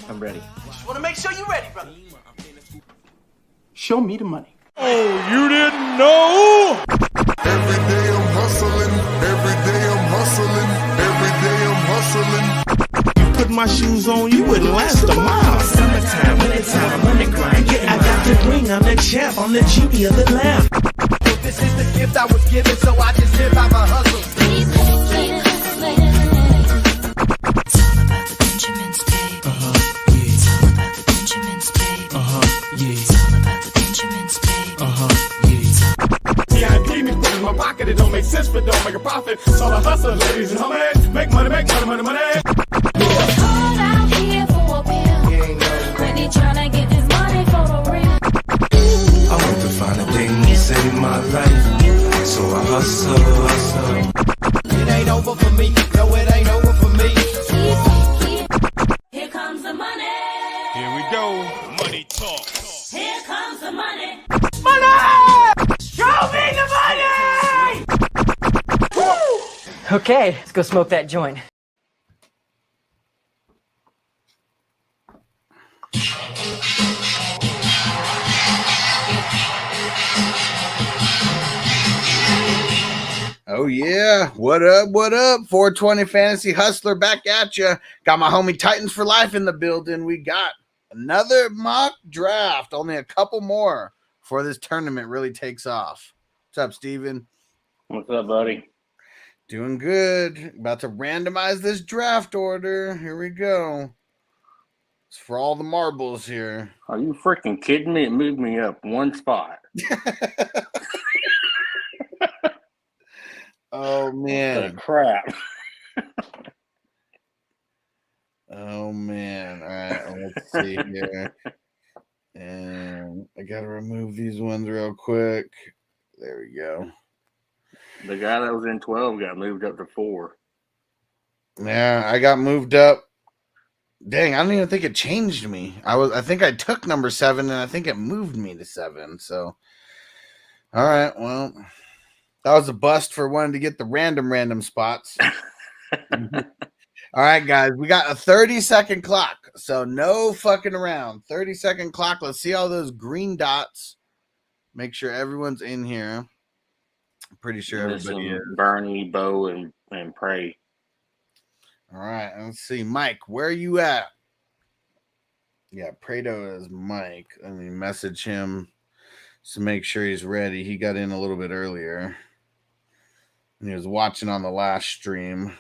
I'm ready. Just want to make sure you're ready, brother. Show me the money. Oh, you didn't know? Every day I'm hustling. Every day I'm hustling. Every day I'm hustling. Put my shoes on, you wouldn't last a mile. Summertime, wintertime, I'm on the grind. Yeah, I got the ring, I'm the champ, I'm the genie of the lamp. This is the gift I was given, so I just live by my hustle. My pocket, it don't make sense, but don't make a profit. So I hustle, ladies and homies. Make money, money, money. Hold out here for a pill. When he tryna get this money for the real. I want to find a thing to save my life. So I hustle. It ain't over for me. No, it ain't over for me. Here comes the money. Here we go. Money talk. Here comes the money. Show me the money! Okay, let's go smoke that joint. Oh yeah, what up? 420 Fantasy Hustler back at you. Got my homie Titans for Life in the building. We got another mock draft, only a couple more before this tournament really takes off. What's up, Steven? What's up, buddy? Doing good. About to randomize this draft order. Here we go. It's for all the marbles here. Are you freaking kidding me? It moved me up one spot. Oh man. What the crap. Oh man. All right, let's see here. And I gotta remove these ones real quick. There we go. The guy that was in 12 got moved up to 4. Yeah, I got moved up. Dang, I don't even think it changed me. I think I took number 7 and I think it moved me to 7. So all right, well, that was a bust for wanting to get the random spots. All right, guys, we got a 30-second clock. So no fucking around. 30-second clock. Let's see all those green dots. Make sure everyone's in here. I'm pretty sure everybody is. Bernie, Bo, and Prey. All right, let's see. Mike, where are you at? Yeah, Prado is Mike. Let me message him to make sure he's ready. He got in a little bit earlier. And he was watching on the last stream.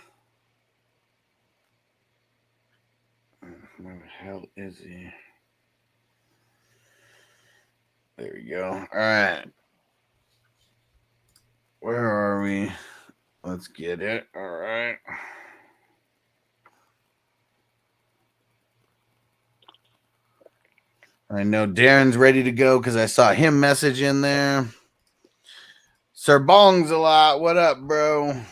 Where the hell is he? There we go. All right. Where are we? Let's get it. All right. I know Darren's ready to go because I saw him message in there. Sir Bong's a lot. What up, bro?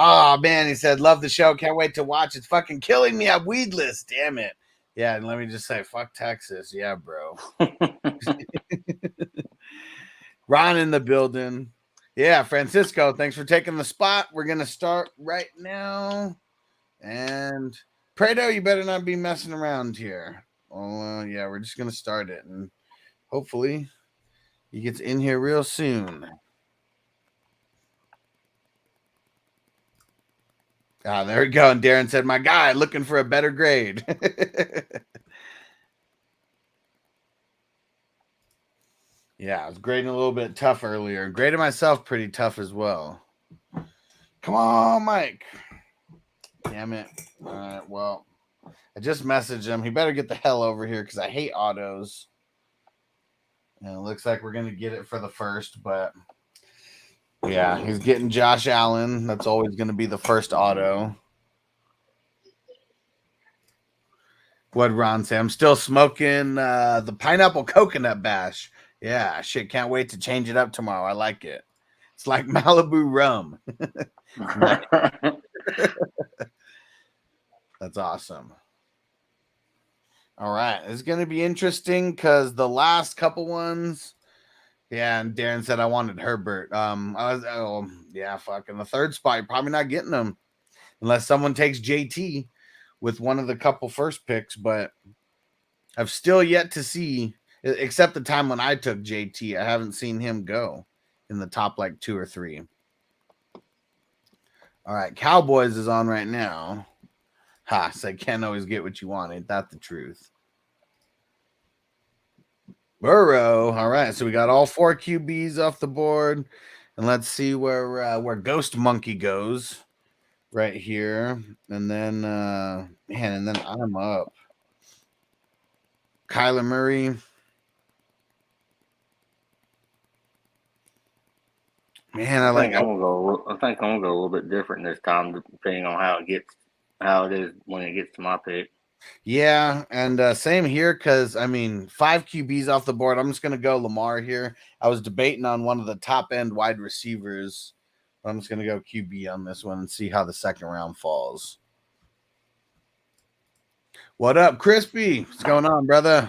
Oh, man, he said, love the show. Can't wait to watch. It's fucking killing me at Weedless. Damn it. Yeah, and let me just say, fuck Texas. Yeah, bro. Ron in the building. Yeah, Francisco, thanks for taking the spot. We're going to start right now. And Prado, you better not be messing around here. Well, yeah, we're just going to start it. And hopefully he gets in here real soon. Ah, there we go. And Darren said, my guy, looking for a better grade. Yeah, I was grading a little bit tough earlier. Graded myself pretty tough as well. Come on, Mike. Damn it. All right, well, I just messaged him. He better get the hell over here because I hate autos. And it looks like we're going to get it for the first, but yeah, he's getting Josh Allen. That's always going to be the first auto. What'd Ron say? I'm still smoking the pineapple coconut bash. Yeah, shit, can't wait to change it up tomorrow. I like it. It's like Malibu rum. That's awesome. All right, it's going to be interesting because the last couple ones Yeah, and Darren said I wanted Herbert. Fucking the third spot, you're probably not getting him unless someone takes JT with one of the couple first picks. But I've still yet to see, except the time when I took JT, I haven't seen him go in the top like 2 or 3. All right, Cowboys is on right now. Ha, so can't always get what you want. Ain't that the truth? Burrow. All right, so we got all 4 QBs off the board, and let's see where Ghost Monkey goes right here, and then and then I'm up. Kyler Murray. Man, I think I'm gonna go. I think I'm gonna go a little bit different this time, depending on how it is when it gets to my pick. Yeah, and same here because I mean 5 QBs off the board. I'm just gonna go Lamar here. I was debating on one of the top end wide receivers. I'm just gonna go QB on this one and see how the second round falls. What up, Crispy? What's going on, brother?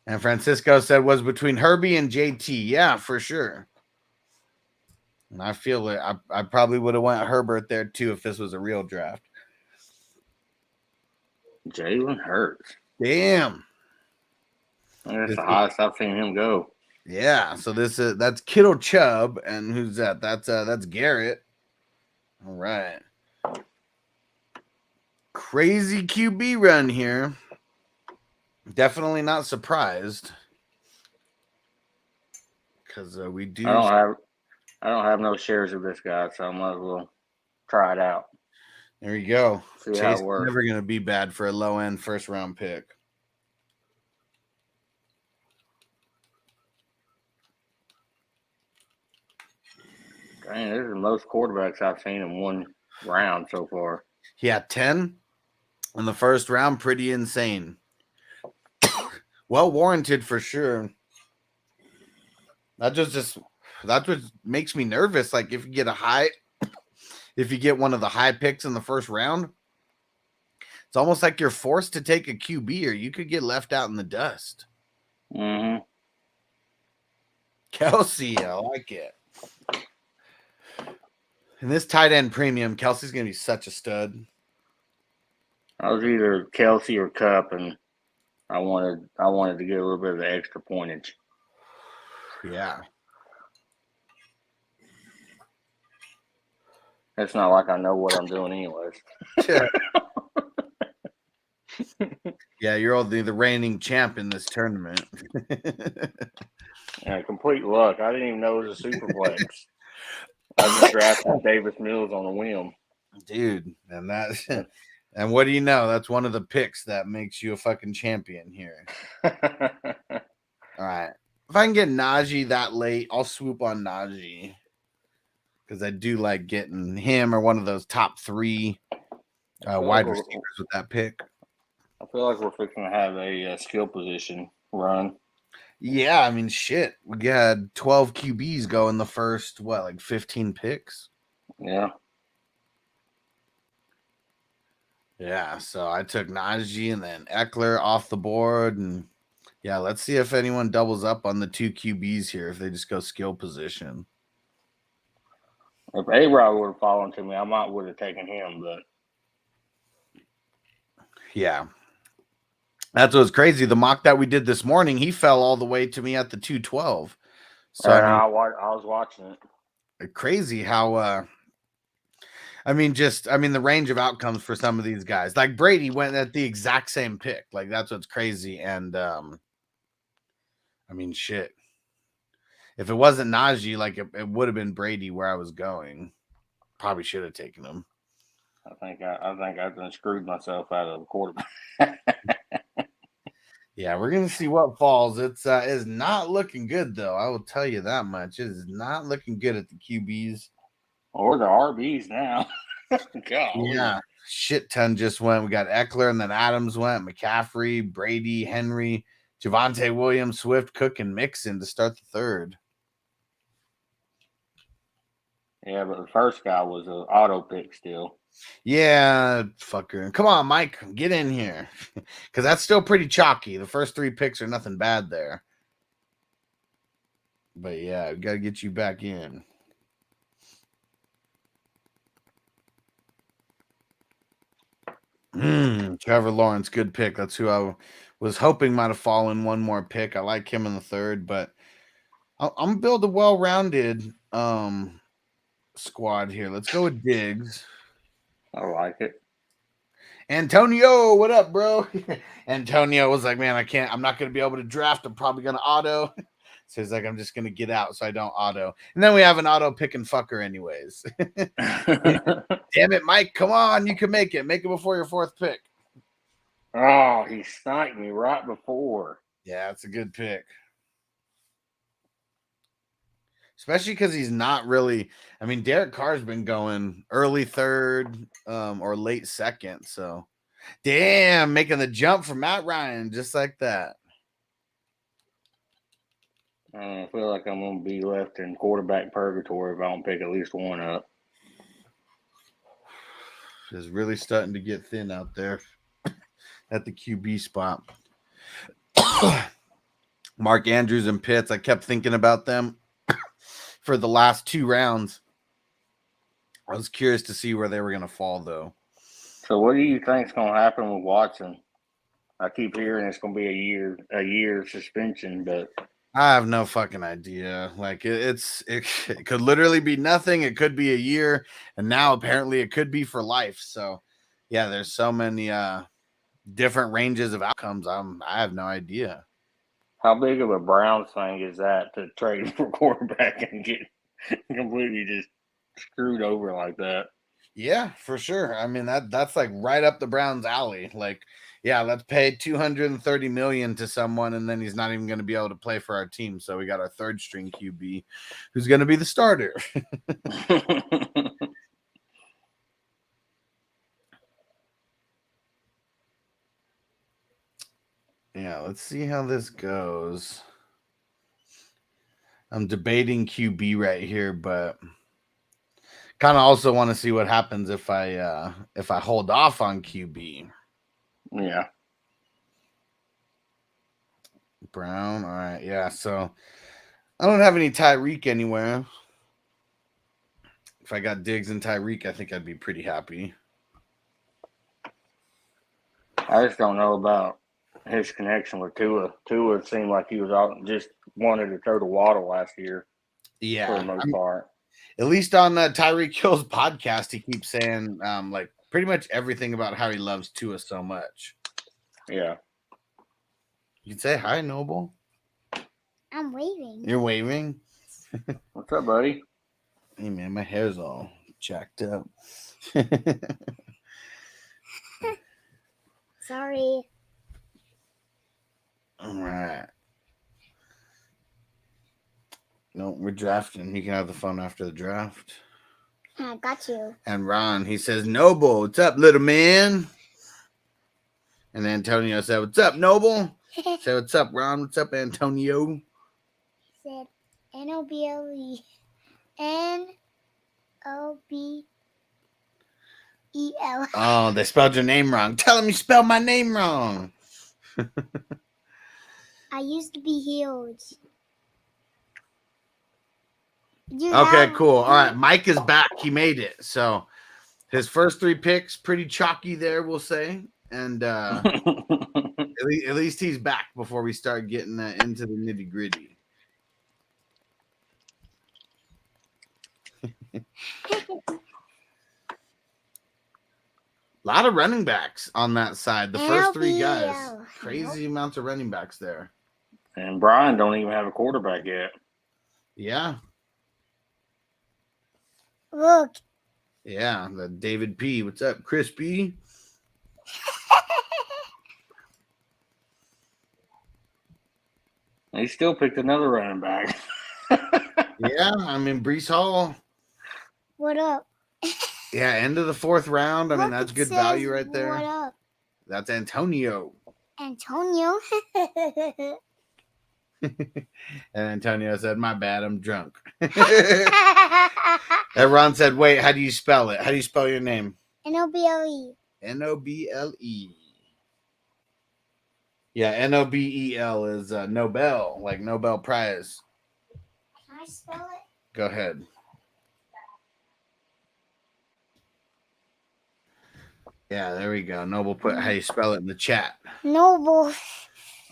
And Francisco said was between Herbie and JT. Yeah, for sure. And I feel it. I probably would have went Herbert there too if this was a real draft. Jalen Hurts. Damn. That's the highest I've seen him go. Yeah. So that's Kittle Chubb, and who's that? That's Garrett. All right. Crazy QB run here. Definitely not surprised because we do. I don't have no shares of this guy, so I might as well try it out. There you go. See Chase how it is works. never going to be bad for a low end first round pick. Dang, this is the most quarterbacks I've seen in one round so far. Yeah, 10 in the first round, pretty insane. Well warranted for sure. That's what makes me nervous. Like if you get one of the high picks in the first round, it's almost like you're forced to take a QB or you could get left out in the dust. Mm-hmm. Kelsey, I like it. And this tight end premium, Kelsey's going to be such a stud. I was either Kelsey or Cup, and I wanted to get a little bit of the extra pointage. Yeah. It's not like I know what I'm doing anyways. Yeah, you're all the reigning champ in this tournament. Yeah, complete luck. I didn't even know it was a superplex. I just drafted Davis Mills on a whim. Dude, and what do you know? That's one of the picks that makes you a fucking champion here. All right. If I can get Najee that late, I'll swoop on Najee. Because I do like getting him or one of those top 3 wide receivers with that pick. I feel like we're fixing to have a skill position run. Yeah, I mean, shit. We had 12 QBs go in the first, 15 picks? Yeah. Yeah, so I took Najee and then Eckler off the board. And yeah, let's see if anyone doubles up on the 2 QBs here, if they just go skill position. If A-Rod would have fallen to me, I might would have taken him, but yeah. That's what's crazy. The mock that we did this morning, he fell all the way to me at the 212. So I was watching it. Crazy how the range of outcomes for some of these guys. Like Brady went at the exact same pick. Like that's what's crazy. And shit. If it wasn't Najee, like it would have been Brady where I was going. Probably should have taken him. I think I done screwed myself out of the quarterback. Yeah, we're gonna see what falls. It's is not looking good though. I will tell you that much. It is not looking good at the QBs or the RBs now. God. Yeah, shit ton just went. We got Eckler and then Adams went. McCaffrey, Brady, Henry, Javonte Williams, Swift, Cook, and Mixon to start the third. Yeah, but the first guy was an auto pick still. Yeah, fucker. Come on, Mike. Get in here. Because that's still pretty chalky. The first 3 picks are nothing bad there. But yeah, we got to get you back in. Trevor Lawrence, good pick. That's who I was hoping might have fallen one more pick. I like him in the third, but I'm build a well-rounded squad here. Let's go with Diggs. I like it. Antonio, what up, bro? Antonio was like, man, I'm not going to be able to draft. I'm probably going to auto. So he's like, I'm just going to get out so I don't auto. And then we have an auto picking fucker anyways. Damn it, Mike. Come on. You can make it. Make it before your fourth pick. Oh, he sniped me right before. Yeah, it's a good pick. Especially because he's not really. I mean, Derek Carr's been going early third or late second. So, damn, making the jump from Matt Ryan just like that. I feel like I'm going to be left in quarterback purgatory if I don't pick at least one up. It's really starting to get thin out there at the QB spot. Mark Andrews and Pitts, I kept thinking about them for the last 2 rounds. I was curious to see where they were going to fall, though. So what do you think is going to happen with Watson? I keep hearing it's going to be a year suspension, but I have no fucking idea. Like it could literally be nothing. It could be a year, and now apparently it could be for life. So, yeah, there's so many different ranges of outcomes. I have no idea. how big of a Browns thing is that to trade for quarterback and get completely just screwed over like that? Yeah, for sure. I mean that's like right up the Browns' alley. Like, yeah, let's pay $230 million to someone, and then he's not even going to be able to play for our team. So we got our third string QB, who's going to be the starter. Yeah, let's see how this goes. I'm debating QB right here, but kind of also want to see what happens if I hold off on QB. Yeah. Brown. All right. Yeah. So I don't have any Tyreek anywhere. If I got Diggs and Tyreek, I think I'd be pretty happy. I just don't know about his connection with Tua. Tua seemed like he was out just wanted to throw the Waddle last year. Yeah. For the most part. At least on Tyreek Hill's podcast, he keeps saying like pretty much everything about how he loves Tua so much. Yeah. You can say hi, Noble. I'm waving. You're waving? What's up, buddy? Hey, man, my hair's all jacked up. Sorry. All right. No, we're drafting. You can have the fun after the draft. I got you. And Ron, he says, Noble, what's up, little man? And Antonio said, what's up, Noble? Say, what's up, Ron? What's up, Antonio? Said N-O-B-L-E. N-O-B-E-L. Oh, they spelled your name wrong. Tell them you spelled my name wrong. I used to be huge. Okay, cool. All right, Mike is back. He made it. So his first 3 picks, pretty chalky there, we'll say. And at least he's back before we start getting into the nitty gritty. A lot of running backs on that side. The first 3 guys. Crazy amounts of running backs there. And Brian don't even have a quarterback yet. Yeah. Look. Yeah, the David P. What's up, Chris P? He still picked another running back. Yeah, I mean, Brees Hall. What up? Yeah, end of the 4th round. I mean, Look, that's it good says, value right there. What up? That's Antonio. Antonio. And Antonio said, my bad, I'm drunk. And Ron said, wait, how do you spell it? How do you spell your name? N-O-B-L-E. N-O-B-L-E. Yeah, N-O-B-E-L is Nobel, like Nobel Prize. spell it? Go ahead. Yeah, there we go. Noble put how you spell it in the chat. Noble.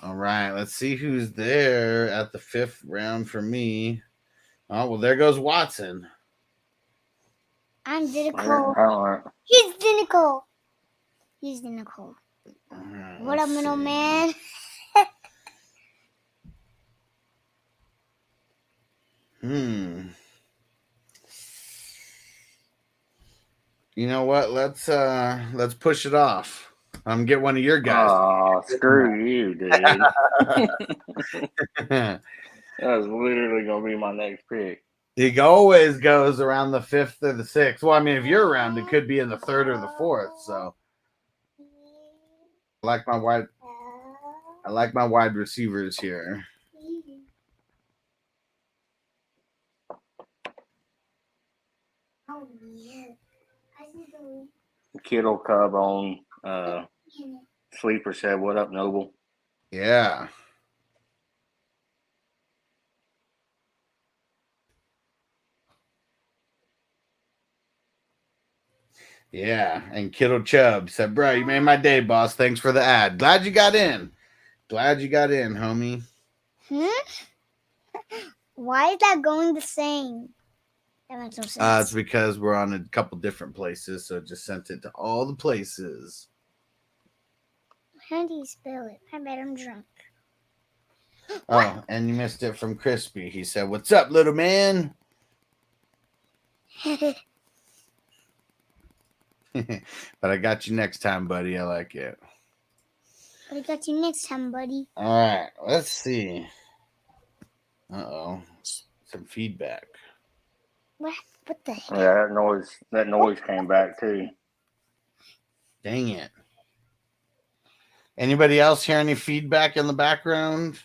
All right, let's see who's there at the 5th round for me. Oh, well, there goes Watson. I'm I Dinico. don't He's Dinico. He's Dinico. All right, What up, let's middle see. man? You know what? Let's push it off. Get one of your guys. Oh, screw you, dude. That was literally gonna be my next pick. He always goes around the 5th or the 6th. Well, I mean, if you're around, it could be in the 3rd or the 4th. So I like my wide receivers here. Oh, yeah. Kittle Cub on Sleeper said, "What up, Noble?" Yeah. Yeah. And Kittle Chubb said, bro, you made my day, boss. Thanks for the ad. Glad you got in. Glad you got in, homie. Why is that going the same? That makes no sense. It's because we're on a couple different places, so it just sent it to all the places. How do you spell it? I bet I'm drunk. Oh, and you missed it from Crispy. He said, what's up, little man? But I got you next time, buddy. I like it. I got you next time, buddy. All right, let's see. Uh-oh. Some feedback. What the heck? Yeah, that noise came back too. Dang it. Anybody else hear any feedback in the background?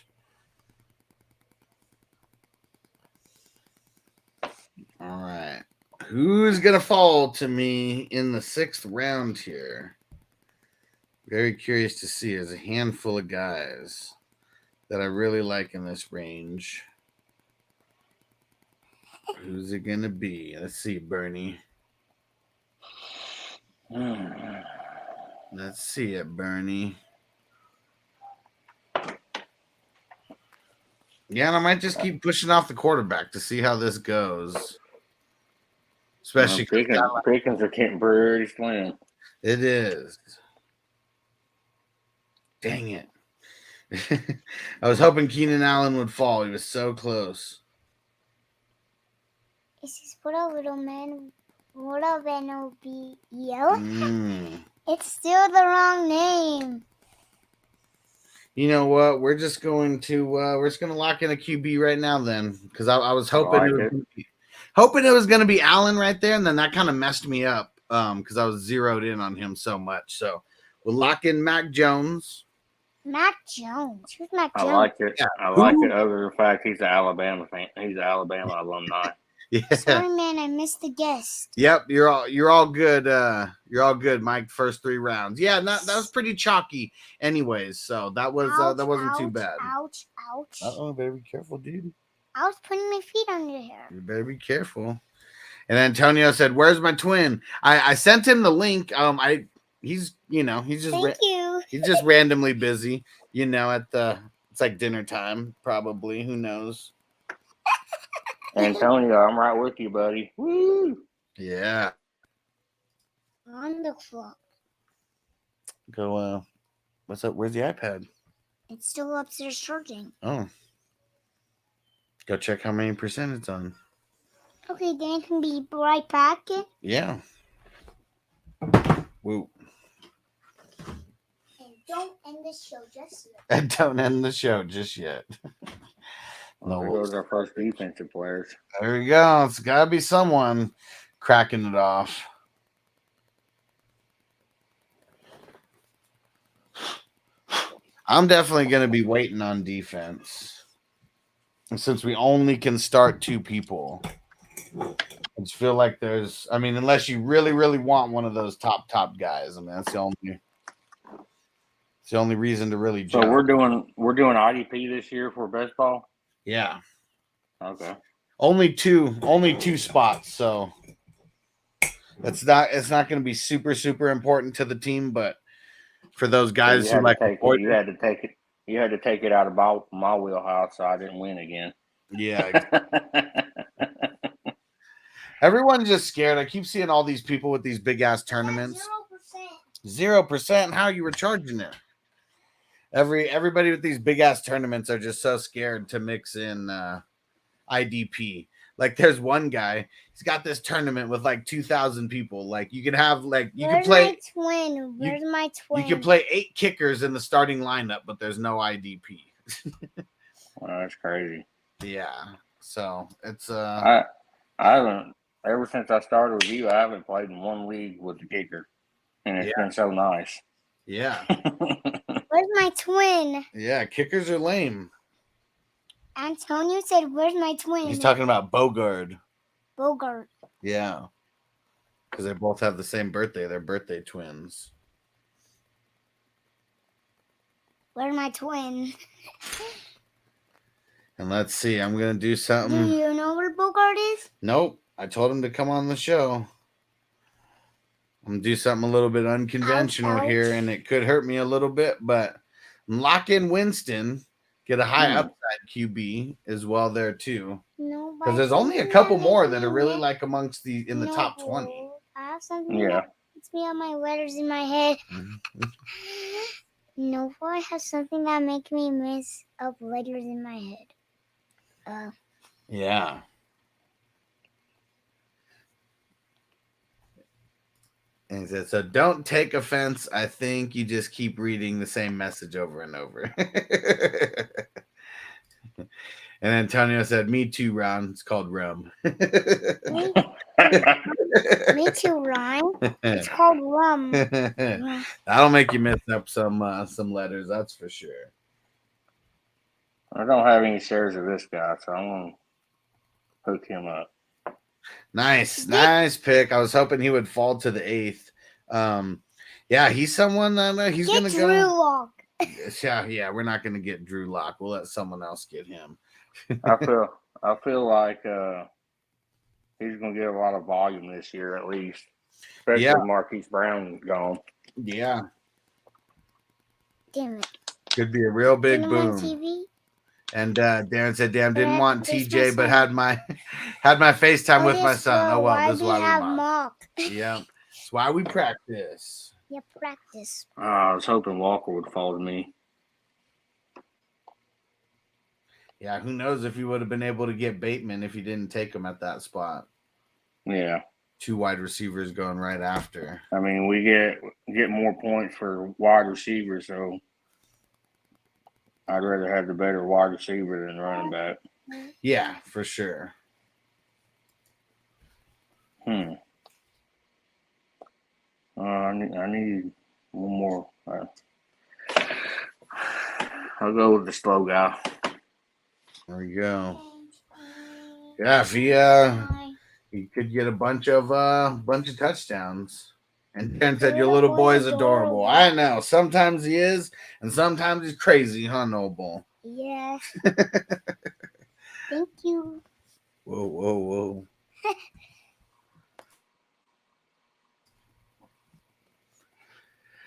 All right. Who's going to fall to me in the 6th round here? Very curious to see. There's a handful of guys that I really like in this range. Who's it going to be? Let's see, Bernie. Let's see it, Bernie. Yeah, and I might just keep pushing off the quarterback to see how this goes. Especially Pickens are getting pretty slim. It is. Dang it. I was hoping Keenan Allen would fall. He was so close. Is this what a little man? What a NOBL? It's still the wrong name. You know what? We're just going to lock in a QB right now then, because I was hoping it was going to be Allen right there, and then that kind of messed me up because I was zeroed in on him so much. So we'll lock in Mac Jones. Mac Jones. Who's Mac Jones? I like it. Yeah. I like it. Other than the fact he's an Alabama fan. He's an Alabama alumni. Yeah. Sorry, man. I missed the guest. Yep. You're all good. You're all good, Mike. First 3 rounds. Yeah. That was pretty chalky, anyways. So that wasn't too bad. Ouch! Uh-oh, better be careful, dude. I was putting my feet under here. You better be careful. And Antonio said, "Where's my twin?" I sent him the link. He's just randomly busy. It's like dinner time, probably. Who knows? Antonio, I'm right with you, buddy. Woo! Yeah. On the clock. Go. What's up? Where's the iPad? It's still upstairs charging. Oh. Go check how many percent it's on. Okay, then I can be right back. Yeah. Woo. And don't end the show just yet. And don't end the show just yet. There goes our first defensive players. There we go. It's got to be someone cracking it off. I'm definitely going to be waiting on defense. Since we only can start 2 people. I just feel like unless you really, really want one of those top guys. I mean, that's the only reason to really jump. So we're doing IDP this year for best ball? Yeah. Okay. Only two spots, so it's not going to be super important to the team, but for those So guys you who had to like take it. avoid You it, had to take it. You had to take it out of my wheelhouse, so I didn't win again. yeah. Everyone's just scared. I keep seeing all these people with these big ass tournaments. 0%. How you were charging it? Everybody with these big ass tournaments are just so scared to mix in IDP. Like there's one guy, he's got this tournament with like 2,000 people. Like you can have Where's my twin? Where's my twin? You can play 8 kickers in the starting lineup, but there's no IDP. Well, that's crazy. Yeah. So it's I haven't ever since I started with you. I haven't played in one league with the kicker, and it's been so nice. Yeah. Where's my twin? Yeah, kickers are lame. Antonio said, "Where's my twin?" He's talking about Bogard. Bogart. Yeah. Because they both have the same birthday. They're birthday twins. Where's my twin? And let's see. I'm going to do something. Do you know where Bogart is? Nope. I told him to come on the show. I'm going to do something a little bit unconventional here, and it could hurt me a little bit, but lock in Winston. Get a high upside QB as well there, too. No, because there's only a couple more that are really like amongst the in the top 20. I have something that puts me on my letters in my head. No, I have something that makes me mess up letters in my head. Yeah. And he said, so don't take offense. I think you just keep reading the same message over and over. And Antonio said, me too, Ron. It's called rum. Me too, Ron. It's called rum. That'll make you mess up some letters, that's for sure. I don't have any shares of this guy, so I'm going to hook him up. Nice pick. I was hoping he would fall to the 8th. Yeah, he's someone that he's going to go. Drew Lock. Yeah, we're not going to get Drew Lock. We'll let someone else get him. I feel like he's going to get a lot of volume this year at least, especially with Marquise Brown gone. Yeah. Damn it. Could be a real big boom. TV? And Darren said, "Damn, didn't want TJ, but had my FaceTime with my son. Oh well, this is why we mock. Yeah, that's why we practice. Yeah, practice. I was hoping Walker would fall to me. Yeah, who knows if he would have been able to get Bateman if he didn't take him at that spot. Yeah, 2 wide receivers going right after. I mean, we get more points for wide receivers, so I'd rather have the better wide receiver than running back. Yeah, for sure. I need one more. I'll go with the slow guy. There we go. Yeah, if he could get a bunch of touchdowns. And Darren said, your little boy is adorable. I know. Sometimes he is, and sometimes he's crazy, huh, Noble? Yeah. Thank you. Whoa.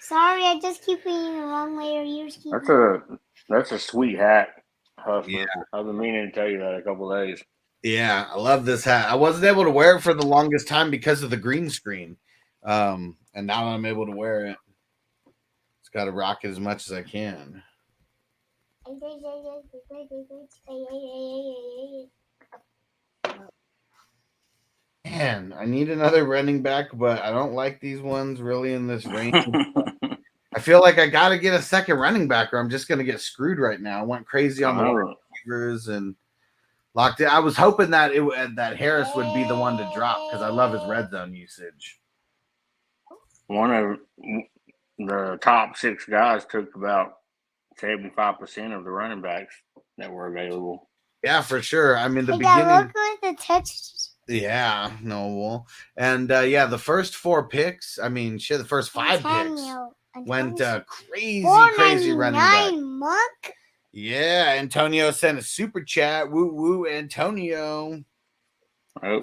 Sorry, I just keep reading the wrong way, or yours keep. That's a sweet hat, Hustler. Yeah. I've been meaning to tell you that a couple of days. Yeah, I love this hat. I wasn't able to wear it for the longest time because of the green screen. And now I'm able to wear it. It's got to rock it as much as I can. Man, I need another running back, but I don't like these ones really in this range. I feel like I got to get a second running back or I'm just going to get screwed right now. I went crazy on the receivers and locked it. I was hoping that that Harris would be the one to drop because I love his red zone usage. One of the top 6 guys took about 75% of the running backs that were available. Yeah, for sure. I mean, the beginning. Look at the touch. Yeah, no. And the first 4 picks. I mean, shit, the first 5 picks went crazy running back. Monk. Yeah, Antonio sent a super chat. Woo, Antonio. Oh,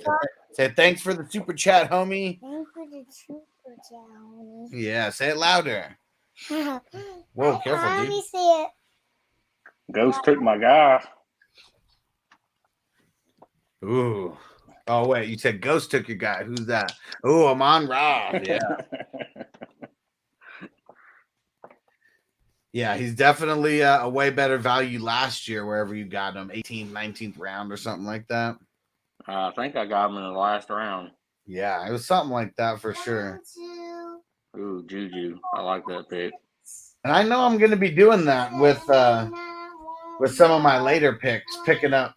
Say thanks for the super chat, homie. Thanks for the super chat, Yeah, say it louder. homie. Whoa, careful, Let dude. me see it. Ghost took my guy. Ooh. Oh, wait, you said Ghost took your guy. Who's that? Oh, Amon Ra. Yeah. Yeah, he's definitely a way better value last year, wherever you got him, 18th, 19th round or something like that. I think I got him in the last round. Yeah, it was something like that for sure. Ooh, Juju. I like that pick. And I know I'm going to be doing that with some of my later picks, picking up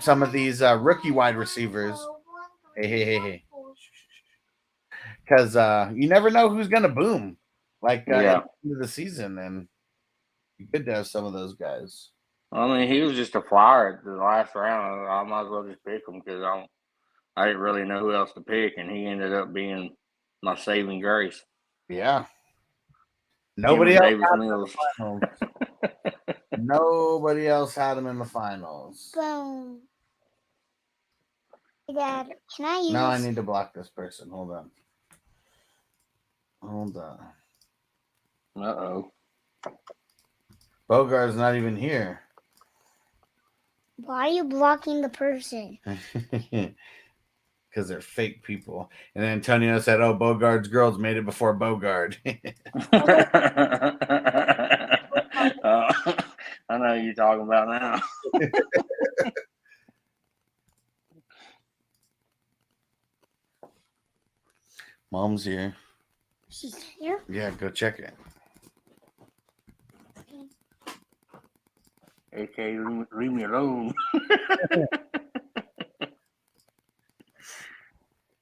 some of these rookie wide receivers. Hey. Because you never know who's going to boom, like at the end of the season, and you good to have some of those guys. I mean, he was just a flyer at the last round. I might as well just pick him because I didn't really know who else to pick, and he ended up being my saving grace. Yeah. Nobody else Davis Mills. Nobody else had him in the finals. Boom. Dad, can I use? No, I need to block this person. Hold on. Uh-oh. Bogart's not even here. Why are you blocking the person? Because they're fake people. And then Antonio said, "Oh, Bogart's girls made it before Bogart." I know who you're talking about now. Mom's here. She's here? Yeah, go check it. Okay, leave me alone.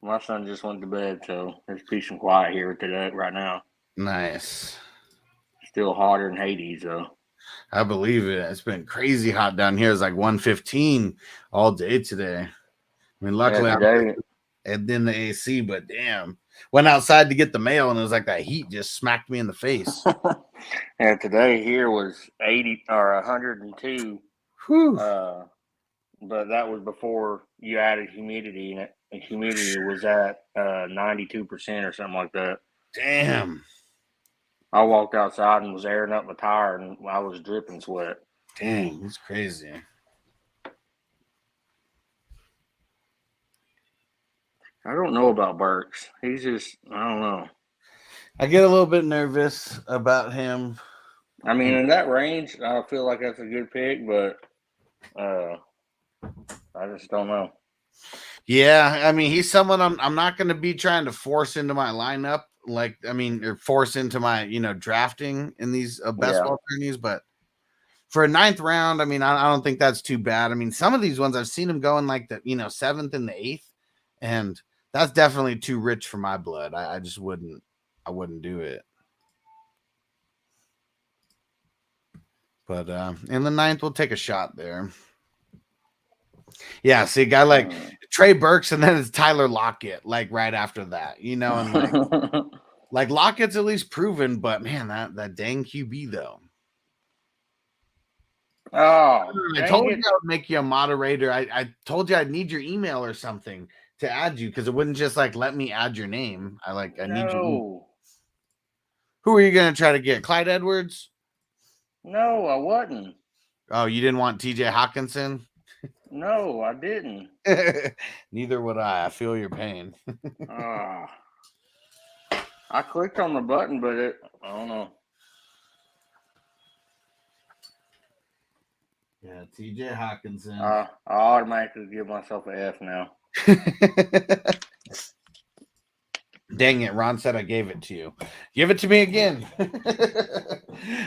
My son just went to bed, so there's peace and quiet here today, right now. Nice. Still hotter than Hades, though. I believe it. It's been crazy hot down here. It's like 115 all day today. I mean, luckily I'm in the AC, but damn. Went outside to get the mail, and it was like that heat just smacked me in the face. And today here was 80 or 102. Whew. But that was before you added humidity in it. And humidity was at 92% or something like that. Damn. I walked outside and was airing up my tire, and I was dripping sweat. Dang, it's crazy. I don't know about Burks. He's just, I don't know. I get a little bit nervous about him. I mean, in that range, I feel like that's a good pick, but I just don't know. Yeah, I mean, he's someone I'm not going to be trying to force into my lineup, or force into my drafting in these best ball tourneys. But for a 9th round, I mean, I don't think that's too bad. I mean, some of these ones I've seen him going like the 7th and the 8th, and that's definitely too rich for my blood. I just wouldn't do it. But in the 9th, we'll take a shot there. Yeah, see a guy like Trey Burks, and then it's Tyler Lockett, like right after that, and like Lockett's at least proven, but man, that dang QB though. Oh, I told you I would make you a moderator. I told you I'd need your email or something to add you, because it wouldn't just like let me add your name. I need you. Who are you gonna try to get? Clyde Edwards? No, I wasn't. Oh, you didn't want TJ Hawkinson? No, I didn't. Neither would I. I feel your pain. I clicked on the button, but I don't know. Yeah, TJ Hawkinson. I automatically give myself an F now. Dang it, Ron said I gave it to you. Give it to me again.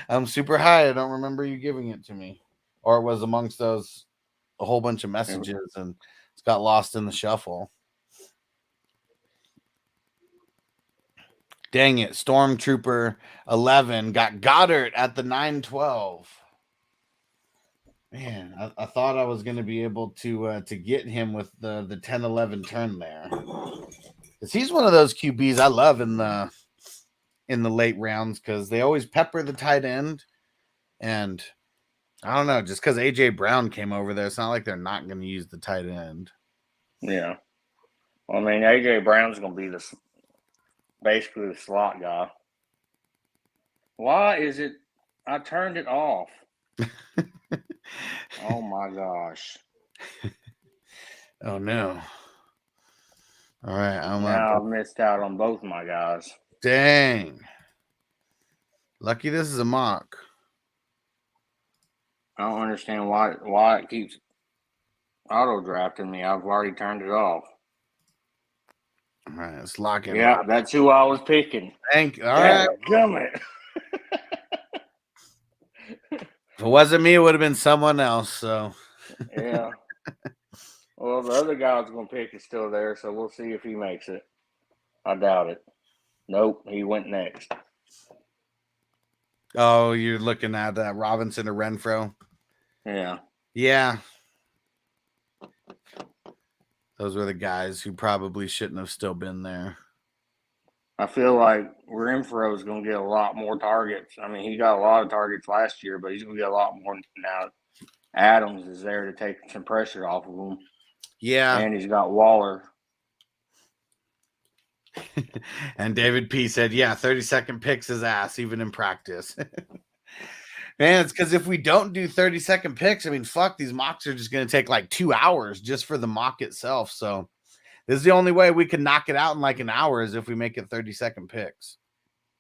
I'm super high. I don't remember you giving it to me. Or it was amongst those a whole bunch of messages and it's got lost in the shuffle. Dang it. Stormtrooper 11 got Goddard at the 9-12. Man, I thought I was going to be able to get him with the 10-11 turn there. Because he's one of those QBs I love in the late rounds, because they always pepper the tight end. And I don't know, just because A.J. Brown came over there, it's not like they're not going to use the tight end. Yeah. Well, I mean, AJ Brown's going to be basically the slot guy. Why is it? I turned it off. Oh my gosh. Oh no. All right, Now I've missed out on both my guys. Dang. Lucky this is a mock. I don't understand why it keeps auto drafting me. I've already turned it off. All right, let's lock in. Yeah, that's who I was picking. All right. Gummit. If it wasn't me, it would have been someone else. So yeah. Well, the other guy I was going to pick is still there, so we'll see if he makes it. I doubt it. Nope, he went next. Oh, you're looking at Robinson or Renfro? Yeah. Yeah. Those were the guys who probably shouldn't have still been there. I feel like Renfro is going to get a lot more targets. I mean, he got a lot of targets last year, but he's going to get a lot more now. Adams is there to take some pressure off of him. Yeah. And he's got Waller. And David P said, yeah, 30-second picks his ass, even in practice. Man, it's because if we don't do 30-second picks, I mean, fuck, these mocks are just going to take like 2 hours just for the mock itself. So this is the only way we can knock it out in like an hour is if we make it 30-second picks.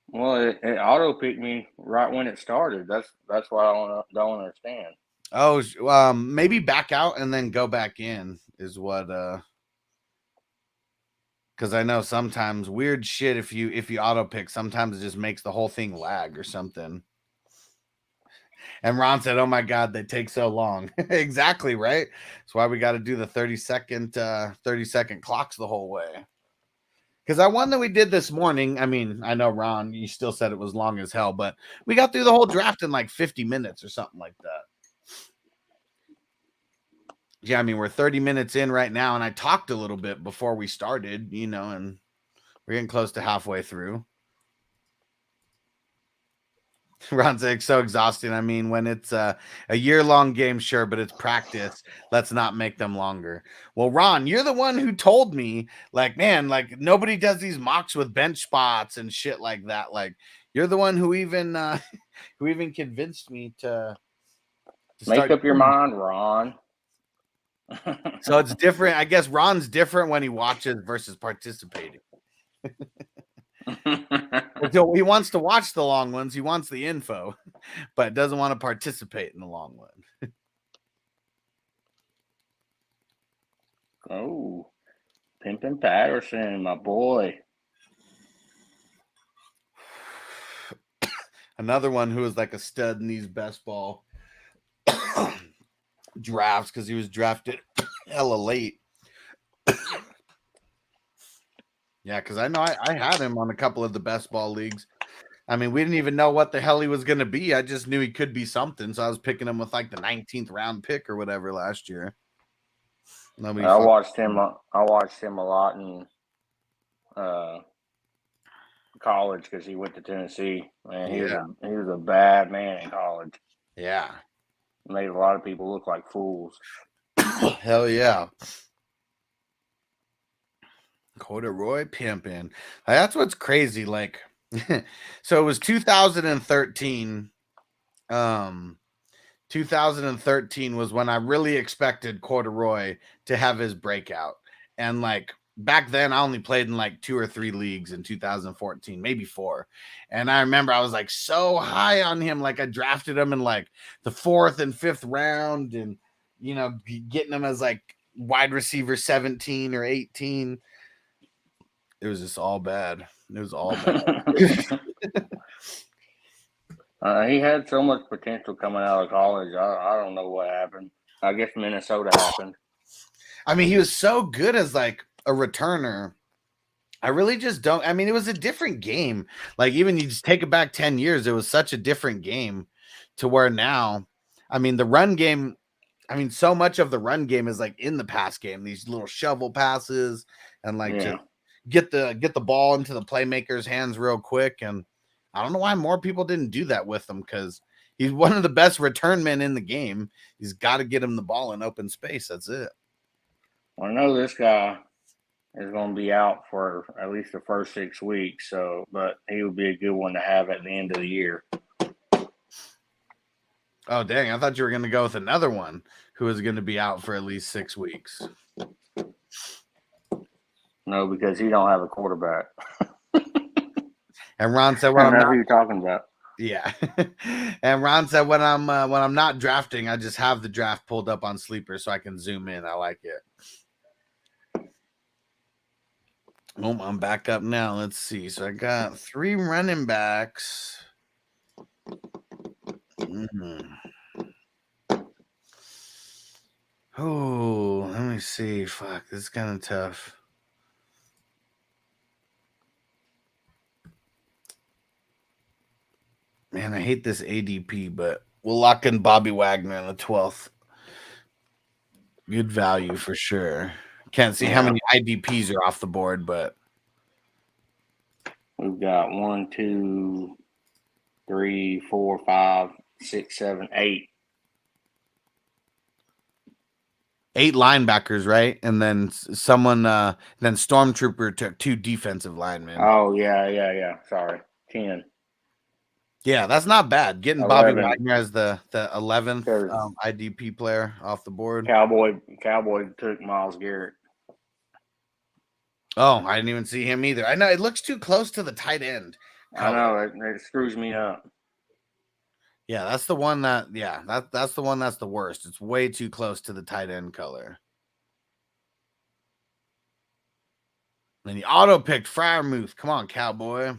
Well, it auto picked me right when it started. That's why I don't understand. Oh, maybe back out and then go back in is what. Because I know sometimes weird shit. If you auto pick, sometimes it just makes the whole thing lag or something. And Ron said, "Oh my God, they take so long." Exactly right. That's why we got to do the 30-second clocks the whole way. Because that one that we did this morning, I mean, I know, Ron, you still said it was long as hell, but we got through the whole draft in like 50 minutes or something like that. Yeah, I mean, we're 30 minutes in right now, and I talked a little bit before we started, and we're getting close to halfway through. Ron's like, so exhausting. I mean, when it's a year-long game, sure, but it's practice. Let's not make them longer. Well, Ron, you're the one who told me, like, man, like nobody does these mocks with bench spots and shit like that. Like, you're the one who even convinced me to make up your mind, Ron. So it's different. I guess Ron's different when he watches versus participating. So he wants to watch the long ones. He wants the info, but doesn't want to participate in the long one. Oh, Pimpin' Patterson, my boy. Another one who was like a stud in these best ball drafts because he was drafted hella late. Yeah, because I know I had him on a couple of the best ball leagues. I mean, we didn't even know what the hell he was going to be. I just knew he could be something. So I was picking him with like the 19th round pick or whatever last year. I watched him a lot in college because he went to Tennessee. Man, he was a bad man in college. Yeah. Made a lot of people look like fools. Hell yeah. Corduroy pimping. That's what's crazy. Like, so it was 2013. 2013 was when I really expected Corduroy to have his breakout. And like back then, I only played in like 2 or 3 leagues in 2014, maybe 4. And I remember I was like so high on him. Like I drafted him in like the 4th and 5th round and, getting him as like wide receiver 17 or 18. It was just all bad. It was all bad. He had so much potential coming out of college. I don't know what happened. I guess Minnesota happened. I mean, he was so good as like a returner. I really just don't. I mean, it was a different game. Like even you just take it back 10 years, it was such a different game to where now, I mean, the run game, so much of the run game is like in the pass game, these little shovel passes and like just get the ball into the playmaker's hands real quick. And I don't know why more people didn't do that with him because he's one of the best return men in the game. He's got to get him the ball in open space. That's it. Well, I know this guy is going to be out for at least the first 6 weeks. So, but he would be a good one to have at the end of the year. Oh, dang. I thought you were going to go with another one who is going to be out for at least 6 weeks. No, because he don't have a quarterback. And Ron said, I "Well, know who you're talking about." yeah." And Ron said, when I'm not drafting, I just have the draft pulled up on Sleeper so I can zoom in. I like it. Oh, I'm back up now. Let's see. So I got 3 running backs. Oh, let me see. Fuck, this is kind of tough. Man, I hate this ADP, but we'll lock in Bobby Wagner in the 12th. Good value for sure. Can't see how many IDPs are off the board, but we've got 1, 2, 3, 4, 5, 6, 7, 8. 8 linebackers, right? And then someone, then Stormtrooper took 2 defensive linemen. Oh, yeah. Sorry. 10. Yeah, that's not bad. Getting 11. Bobby Wagner as the 11th IDP player off the board. Cowboy took Myles Garrett. Oh, I didn't even see him either. I know it looks too close to the tight end color. I know it screws me up. Yeah, that's the one that that's the one that's the worst. It's way too close to the tight end color. And he auto picked Freiermuth. Come on, Cowboy.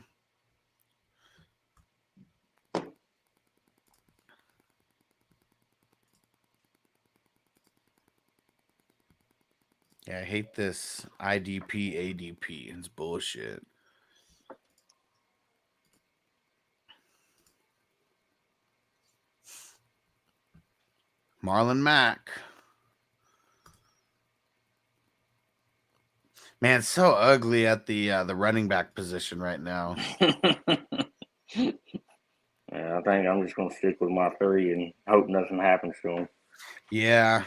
Yeah, I hate this IDP ADP. It's bullshit. Marlon Mack. Man, it's so ugly at the running back position right now. Yeah, I think I'm just going to stick with my 3 and hope nothing happens to him. Yeah.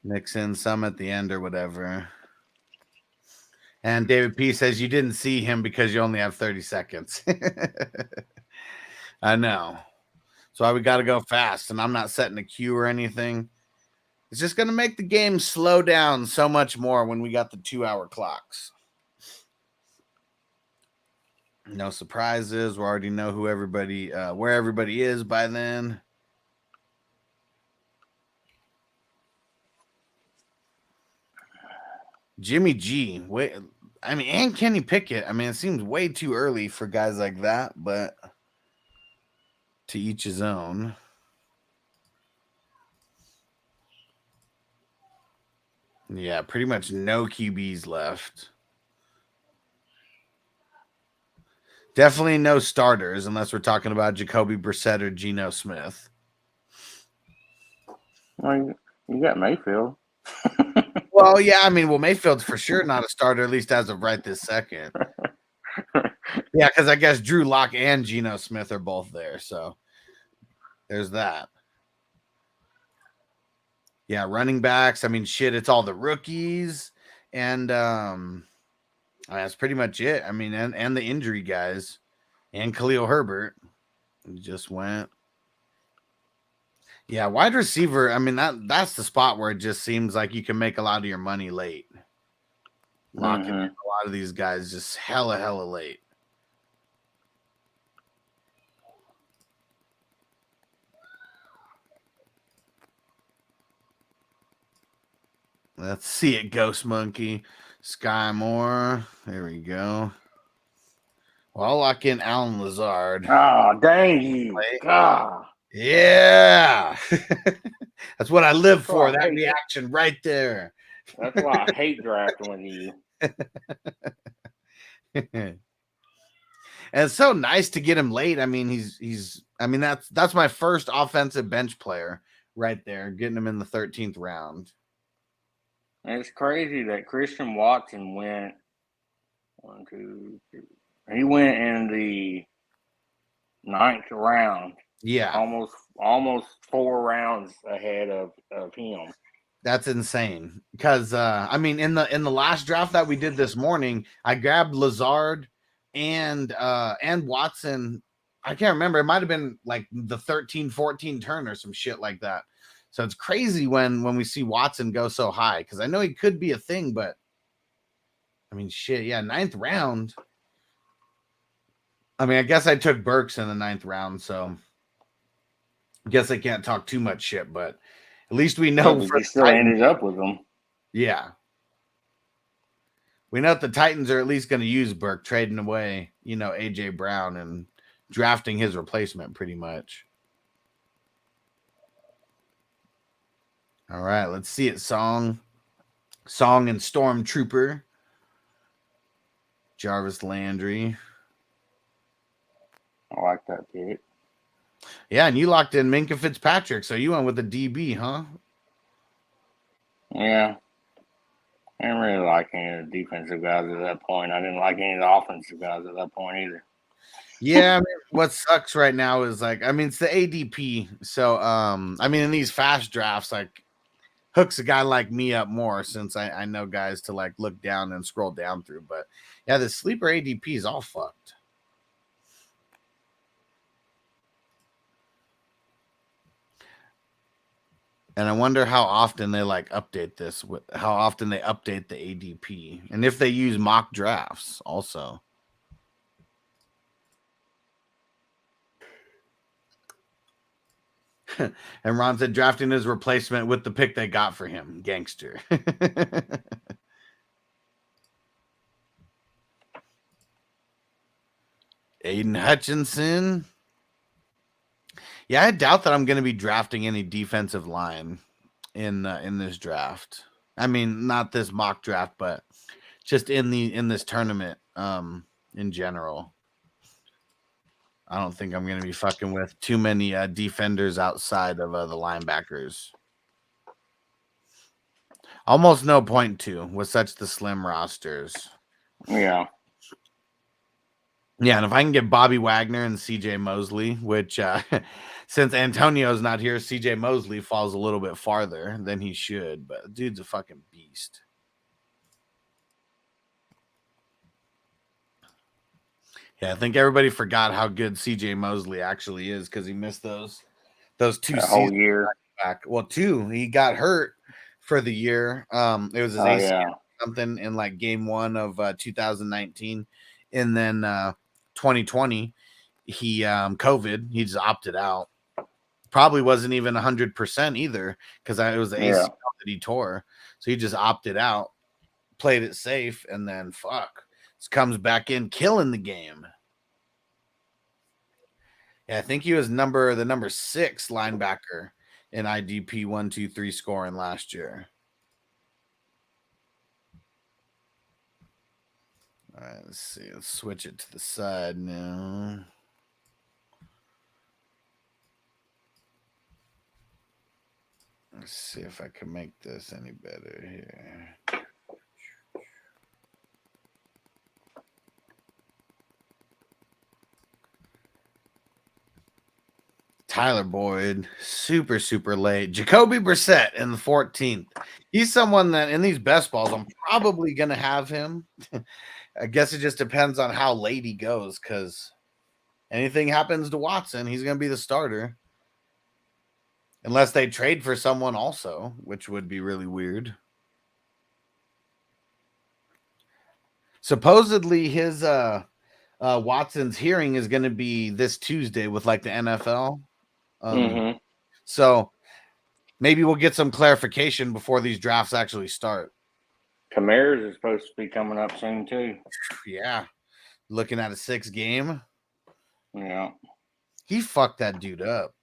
Mix in some at the end or whatever. And David P says you didn't see him because you only have 30 seconds. I know. So we got to go fast, and I'm not setting a queue or anything. It's just going to make the game slow down so much more when we got the 2-hour clocks. No surprises. We already know who everybody, where everybody is by then. Jimmy G. Wait, I mean, and Kenny Pickett. I mean, it seems way too early for guys like that, but to each his own. Yeah, pretty much no QBs left. Definitely no starters unless we're talking about Jacoby Brissett or Geno Smith. Well, you got Mayfield. Well, yeah, I mean, Mayfield's for sure not a starter, at least as of right this second. Yeah, because I guess Drew Lock and Geno Smith are both there, so there's that. Yeah, running backs. I mean, shit, it's all the rookies, and that's pretty much it. I mean, and the injury guys, and Khalil Herbert just went. Yeah, wide receiver. I mean, that's the spot where it just seems like you can make a lot of your money late. Locking in a lot of these guys just hella late. Let's see it, Ghost Monkey. Sky Moore. There we go. Well, I'll lock in Alan Lazard. Oh, dang you. God. Yeah. That's what I live for. That reaction right there. That's why I hate drafting with you. And it's so nice to get him late. I mean, that's my first offensive bench player right there, getting him in the 13th round. And it's crazy that Christian Watson went 1, 2, 3. He went in the 9th round. Yeah. Almost 4 rounds ahead of him. That's insane. Because I mean, in the last draft that we did this morning, I grabbed Lazard and Watson. I can't remember. It might have been like the 13-14 turn or some shit like that. So it's crazy when we see Watson go so high, because I know he could be a thing, but I mean, shit, yeah, 9th round. I mean, I guess I took Burks in the 9th round, so I guess I can't talk too much shit, but at least we know but for you the still Titans, ended up with them. yeah. We know that the Titans are at least going to use Burke, trading away, AJ Brown and drafting his replacement pretty much. All right, let's see it. Song and Stormtrooper. Jarvis Landry. I like that pick. Yeah, and you locked in Minka Fitzpatrick, so you went with the DB, huh? Yeah. I didn't really like any of the defensive guys at that point. I didn't like any of the offensive guys at that point either. Yeah, I mean, what sucks right now is it's the ADP. So, in these fast drafts, hooks a guy like me up more, since I know guys to look down and scroll down through. But yeah, the sleeper ADP is all fucked. And I wonder how often they update this, how often they update the ADP, and if they use mock drafts also. And Ron said drafting his replacement with the pick they got for him. Gangster. Aiden Hutchinson. Yeah, I doubt that I'm going to be drafting any defensive line in this draft. I mean, not this mock draft, but just in this tournament in general. I don't think I'm going to be fucking with too many defenders outside of the linebackers. Almost no point to with such the slim rosters. Yeah. Yeah, and if I can get Bobby Wagner and CJ Mosley, which since Antonio's not here, CJ Mosley falls a little bit farther than he should, but dude's a fucking beast. Yeah, I think everybody forgot how good CJ Mosley actually is because he missed those 2 seasons whole year back. Well, 2. He got hurt for the year. It was his ACL something in game 1 of 2019, and then 2020 he COVID. He just opted out. Probably wasn't even 100% either, because it was the ACL that he tore. So he just opted out, played it safe, and then comes back in killing the game. Yeah, I think he was the number 6 linebacker in IDP 1, 2, 3 scoring last year. All right, let's see. Let's switch it to the side now. Let's see if I can make this any better here. Tyler Boyd, super, super late. Jacoby Brissett in the 14th. He's someone that in these best balls, I'm probably going to have him. I guess it just depends on how late he goes, because anything happens to Watson, he's going to be the starter. Unless they trade for someone also, which would be really weird. Supposedly his Watson's hearing is going to be this Tuesday with the NFL. So maybe we'll get some clarification before these drafts actually start. Kamara's is supposed to be coming up soon too. Yeah. Looking at a 6 game. Yeah. He fucked that dude up.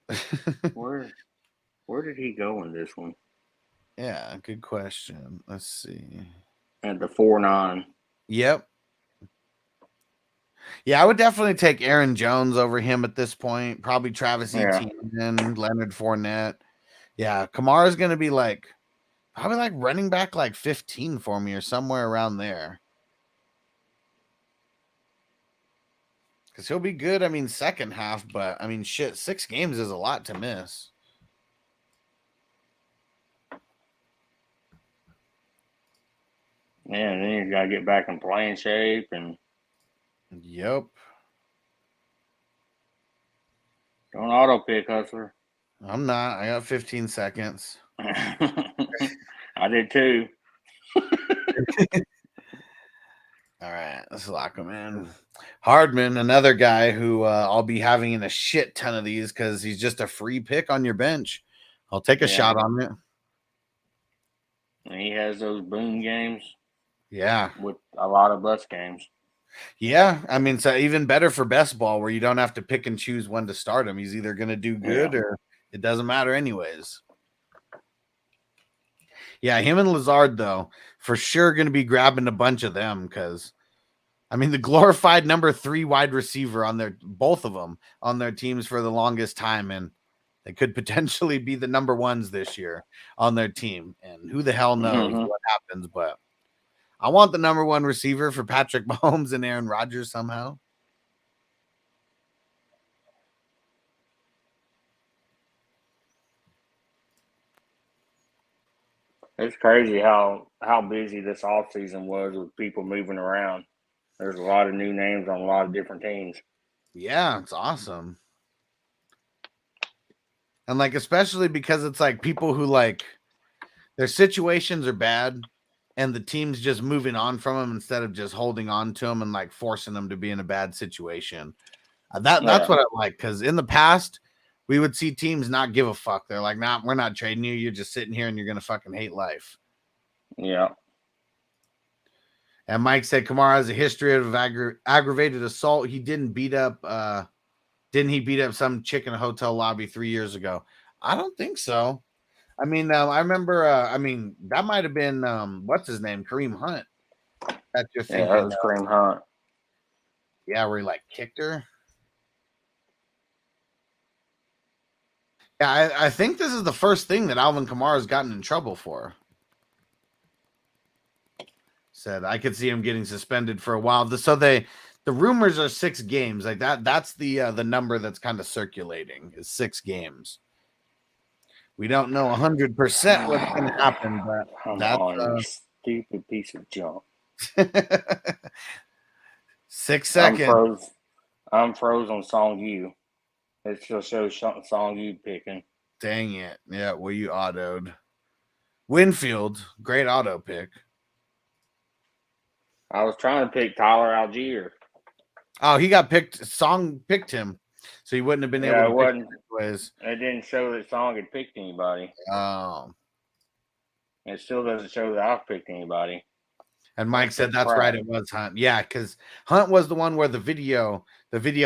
Where did he go in this one? Yeah, good question. Let's see. At the 4-9. Yep. Yeah, I would definitely take Aaron Jones over him at this point. Probably Travis Etienne, Leonard Fournette. Yeah, Kamara's going to be probably running back 15 for me or somewhere around there. Because he'll be good, second half, but, shit, 6 games is a lot to miss. Yeah, and then you got to get back in playing shape. And Yep. don't auto pick, Hustler. I'm not. I got 15 seconds. I did too. All right, let's lock him in. Hardman, another guy who I'll be having in a shit ton of these because he's just a free pick on your bench. I'll take a shot on it. And he has those boom games. Yeah. With a lot of bus games. Yeah. I mean, so even better for best ball where you don't have to pick and choose when to start him. He's either going to do good or it doesn't matter anyways. Yeah, him and Lazard, though, for sure going to be grabbing a bunch of them because, I mean, the glorified number 3 wide receiver on both of them on their teams for the longest time. And they could potentially be the number 1s this year on their team. And who the hell knows what happens, but I want the number 1 receiver for Patrick Mahomes and Aaron Rodgers somehow. It's crazy how busy this offseason was with people moving around. There's a lot of new names on a lot of different teams. Yeah, it's awesome. And like, especially because it's like people who like their situations are bad and the team's just moving on from them instead of just holding on to them and like forcing them to be in a bad situation. That's what I like. Cause in the past we would see teams not give a fuck. They're like, nah, we're not trading you. You're just sitting here and you're going to fucking hate life. Yeah. And Mike said Kamara has a history of aggravated assault. He didn't beat up, didn't he beat up some chick in a hotel lobby 3 years ago? I don't think so. I mean, I remember, that might have been, what's his name? Kareem Hunt. That you're thinking. Yeah, that was Kareem Hunt. Yeah, where he like kicked her. Yeah, I think this is the first thing that Alvin Kamara has gotten in trouble for. Said I could see him getting suspended for a while. So the rumors are 6 games. Like that's the number that's kind of circulating is 6 games. We don't know 100% what's going to happen, but you stupid piece of junk. 6 seconds. I'm froze on Song U. It still shows Song U picking. Dang it. Yeah, well, you autoed. Winfield, great auto pick. I was trying to pick Tyler Algier. Oh, he got picked. Song picked him, so he wouldn't have been able to pick him. It didn't show that Song had picked anybody. Oh. It still doesn't show that I've picked anybody. And Mike said that's right. It was Hunt. Yeah, because Hunt was the one where the video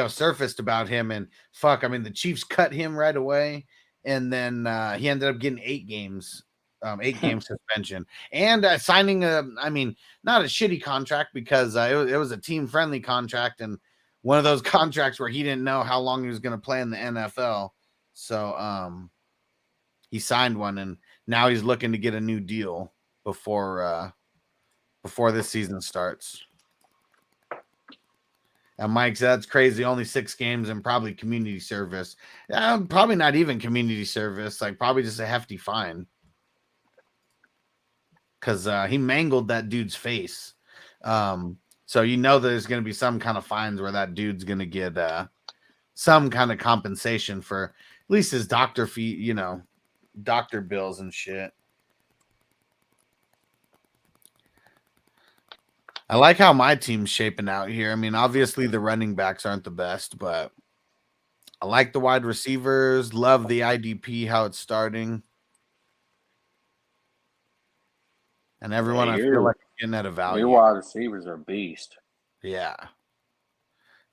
surfaced about him, and the Chiefs cut him right away, and then he ended up getting 8 games, 8 game suspension, and signing not a shitty contract because it was a team friendly contract, and one of those contracts where he didn't know how long he was going to play in the NFL, so he signed one, and now he's looking to get a new deal before this season starts. And Mike said that's crazy. Only 6 games and probably community service. Probably not even community service. Like probably just a hefty fine. Because he mangled that dude's face. So there's going to be some kind of fines where that dude's going to get some kind of compensation for at least his doctor fee, doctor bills and shit. I like how my team's shaping out here. I mean, obviously the running backs aren't the best, but I like the wide receivers. Love the IDP, how it's starting. And everyone I feel like getting at a value. Your wide receivers are beast. Yeah.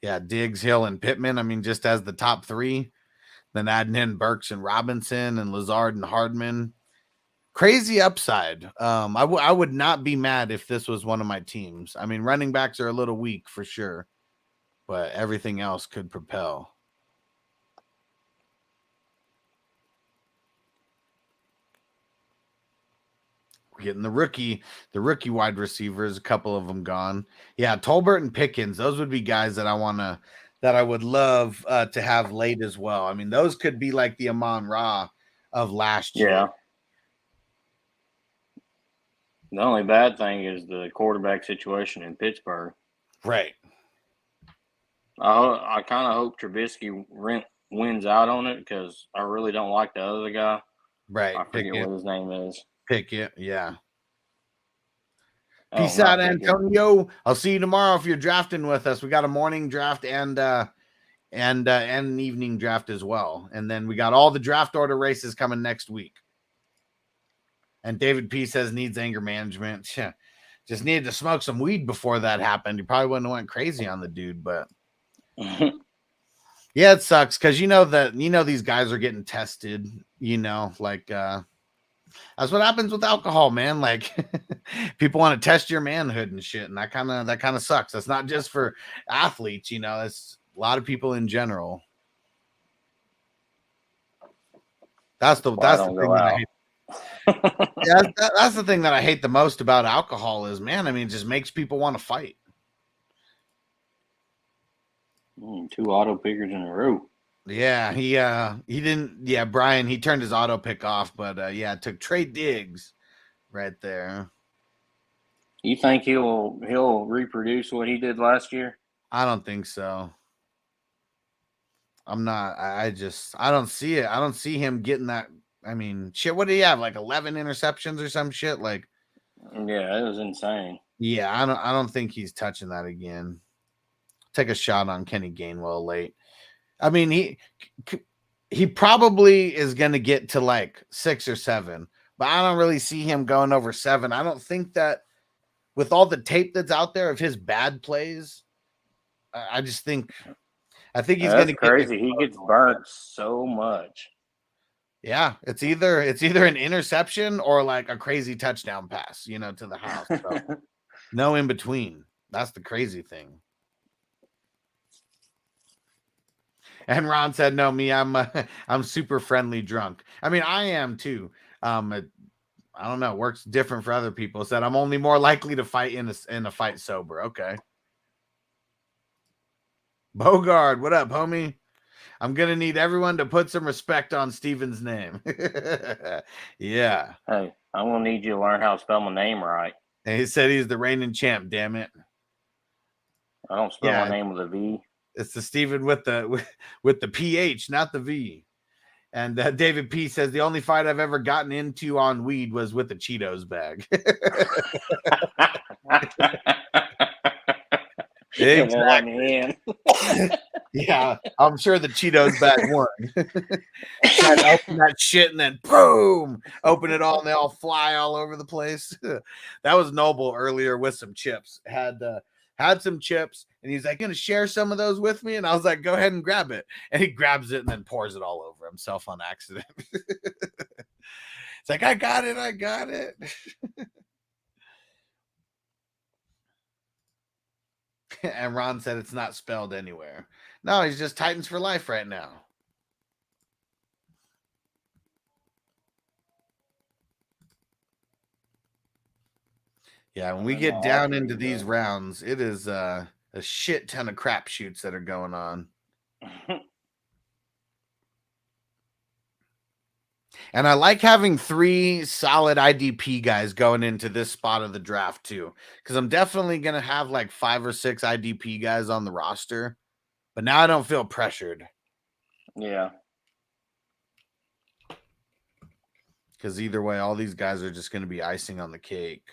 Yeah, Diggs, Hill, and Pittman. I mean, just as the top 3. Then adding in Burks and Robinson and Lazard and Hardman. Crazy upside. I would not be mad if this was one of my teams. I mean, running backs are a little weak for sure, but everything else could propel. We're getting the rookie wide receivers, a couple of them gone. Yeah, Tolbert and Pickens, those would be guys that I would love to have late as well. I mean, those could be like the Amon-Ra of last year. Yeah. The only bad thing is the quarterback situation in Pittsburgh. Right. I kind of hope Trubisky wins out on it because I really don't like the other guy. Right. I forget what his name is. Pickett, yeah. Oh, Peace out, not Pickett. Antonio. I'll see you tomorrow if you're drafting with us. We got a morning draft and an evening draft as well. And then we got all the draft order races coming next week. And David P says needs anger management. Just needed to smoke some weed before that happened. You probably wouldn't have went crazy on the dude, but yeah, it sucks because these guys are getting tested, like that's what happens with alcohol, man. Like people want to test your manhood and shit, and that kind of sucks. That's not just for athletes, it's a lot of people in general. That's the thing that I hate. Yeah, that's the thing that I hate the most about alcohol is, man, I mean, it just makes people want to fight. 2 auto pickers in a row. Yeah, he didn't. Yeah, Brian, he turned his auto pick off, but it took Trey Diggs right there. You think he'll reproduce what he did last year? I don't think so. I'm not. I don't see it. I don't see him getting that. I mean, shit. What did he have? Like 11 interceptions or some shit? Like, yeah, it was insane. Yeah, I don't think he's touching that again. Take a shot on Kenny Gainwell late. I mean, he probably is going to get to like 6 or 7, but I don't really see him going over 7. I don't think that with all the tape that's out there of his bad plays, I think he's going to crazy. He gets burnt so much. Yeah, it's either an interception or like a crazy touchdown pass, to the house. So no in between. That's the crazy thing. And Ron said, "No, me, I'm super friendly drunk. I mean, I am too. I don't know. Works different for other people. Said I'm only more likely to fight in a fight sober. Okay. Bogard, what up, homie? I'm gonna need everyone to put some respect on Steven's name. Yeah. Hey, I'm gonna need you to learn how to spell my name right. And he said he's the reigning champ. Damn it! I don't spell my name with a V. It's the Steven with the PH, not the V. And David P says the only fight I've ever gotten into on weed was with the Cheetos bag. Exactly. Yeah, I'm sure the Cheetos bag won. Tried to open that shit and then boom, open it all and they all fly all over the place. That was Noble earlier with some chips. Had some chips and he's like, "Gonna share some of those with me?" And I was like, "Go ahead and grab it." And he grabs it and then pours it all over himself on accident. It's like, I got it. And Ron said it's not spelled anywhere. No, he's just Titans for life right now. Yeah, when we get down into these rounds, it is a shit ton of crapshoots that are going on. And I like having 3 solid IDP guys going into this spot of the draft too, because I'm definitely going to have like 5 or 6 IDP guys on the roster, but now I don't feel pressured. Yeah. Because either way, all these guys are just going to be icing on the cake.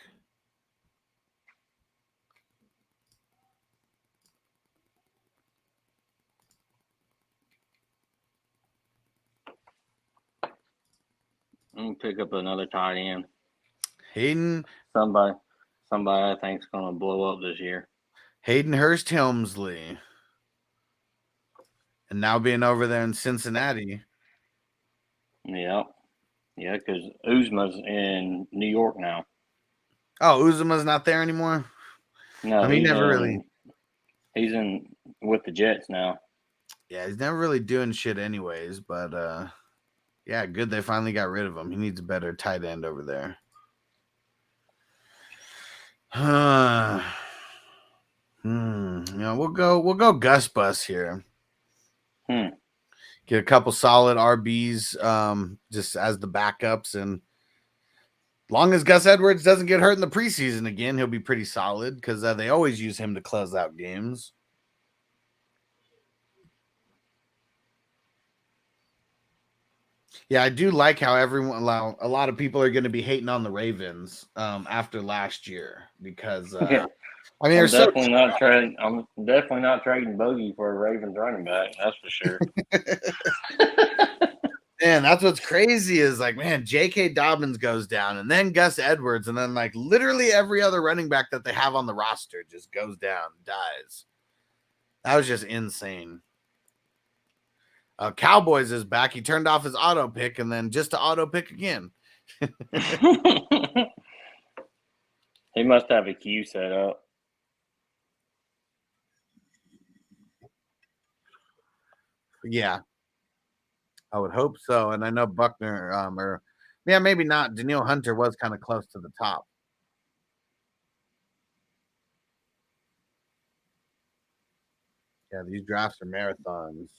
I'm gonna pick up another tight end. Hayden. Somebody I think is gonna blow up this year. Hayden Hurst Helmsley. And now being over there in Cincinnati. Yeah. Yeah, because Uzma's in New York now. Oh, Uzma's not there anymore? No, I mean, he's in with the Jets now. Yeah, he's never really doing shit anyways, but yeah, good they finally got rid of him. He needs a better tight end over there. We'll go Gus Bus here. Get a couple solid RBs just as the backups, and Long as Gus Edwards doesn't get hurt in the preseason again, he'll be pretty solid because they always use him to close out games. Yeah, I do like how a lot of people are going to be hating on the Ravens after last year because Yeah. I mean, I'm definitely not trading Bogey for a Ravens running back. That's for sure. Man, that's what's crazy is like, man, J.K. Dobbins goes down and then Gus Edwards and then like literally every other running back that they have on the roster just goes down, dies. That was just insane. Cowboys is back. He turned off his auto pick and then just to auto pick again. He must have a queue set up. Yeah. I would hope so. And I know Buckner maybe not. Danielle Hunter was kind of close to the top. Yeah, these drafts are marathons.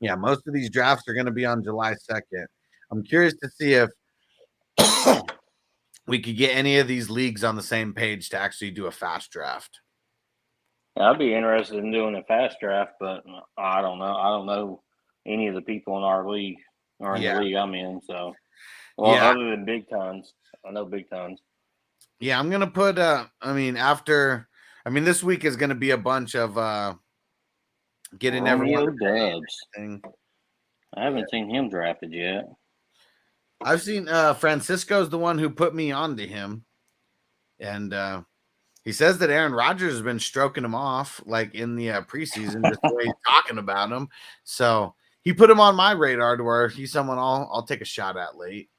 Yeah, most of these drafts are going to be on July 2nd. I'm curious to see if we could get any of these leagues on the same page to actually do a fast draft. I'd be interested in doing a fast draft, but I don't know. I don't know any of the people in our league or in the league I'm in. So, other than Big Tons, I know Big Tons. Yeah, I'm gonna put. This week is gonna be a bunch of getting Romeo everyone. Dubs. I haven't seen him drafted yet. I've seen Francisco's the one who put me onto him, and he says that Aaron Rodgers has been stroking him off like in the preseason, just the way he's talking about him. So he put him on my radar to where he's someone I'll take a shot at late.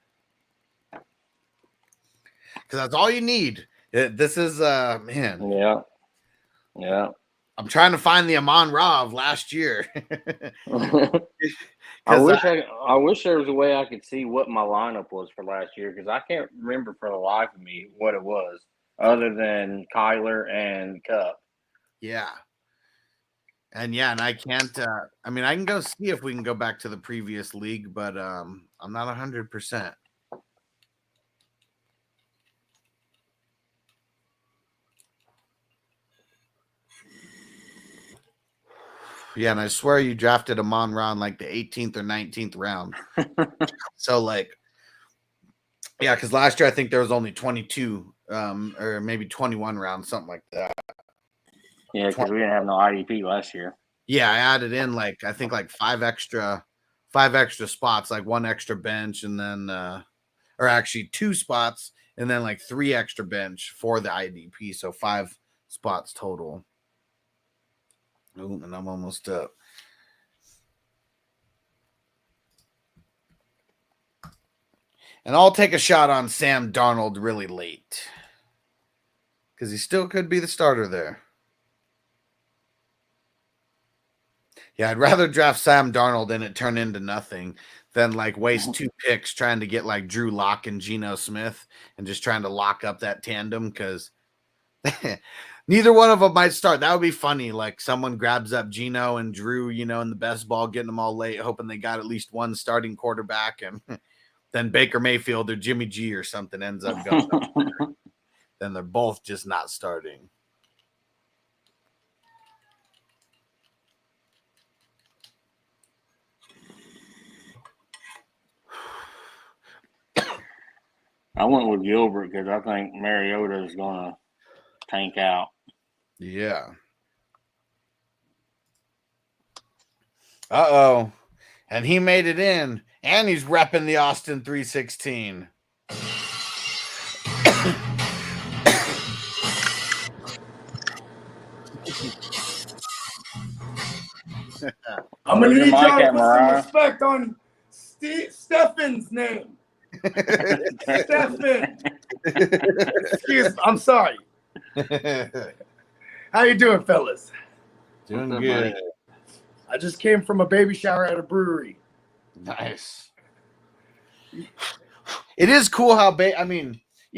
Because that's all you need. This is man. Yeah. I'm trying to find the Amon Ra of last year. I wish there was a way I could see what my lineup was for last year because I can't remember for the life of me what it was other than Kyler and Cup. Yeah. And I can't I can go see if we can go back to the previous league, but I'm not 100%. Yeah, and I swear you drafted Amon Ra in like the 18th or 19th round. So because last year I think there was only 22 or maybe 21 rounds, something like that. Yeah, because we didn't have no IDP last year. Yeah, I added in I think five extra spots, like one extra bench, and then or actually 2 spots, and then 3 extra bench for the IDP, so 5 spots total. Ooh, and I'm almost up. And I'll take a shot on Sam Darnold really late because he still could be the starter there. Yeah, I'd rather draft Sam Darnold and it turn into nothing than waste 2 picks trying to get Drew Lock and Geno Smith and just trying to lock up that tandem because neither one of them might start. That would be funny. Someone grabs up Geno and Drew, in the best ball, getting them all late, hoping they got at least one starting quarterback, and then Baker Mayfield or Jimmy G or something ends up going up there. Then they're both just not starting. I went with Gilbert because I think Mariota is going to tank out. Yeah. Uh-oh. And he made it in. And he's repping the Austin 316. I'm going to need y'all to put some respect on Stefan's name. Stefan. I'm sorry. How you doing, fellas? Doing good. I just came from a baby shower at a brewery. Nice. It is cool how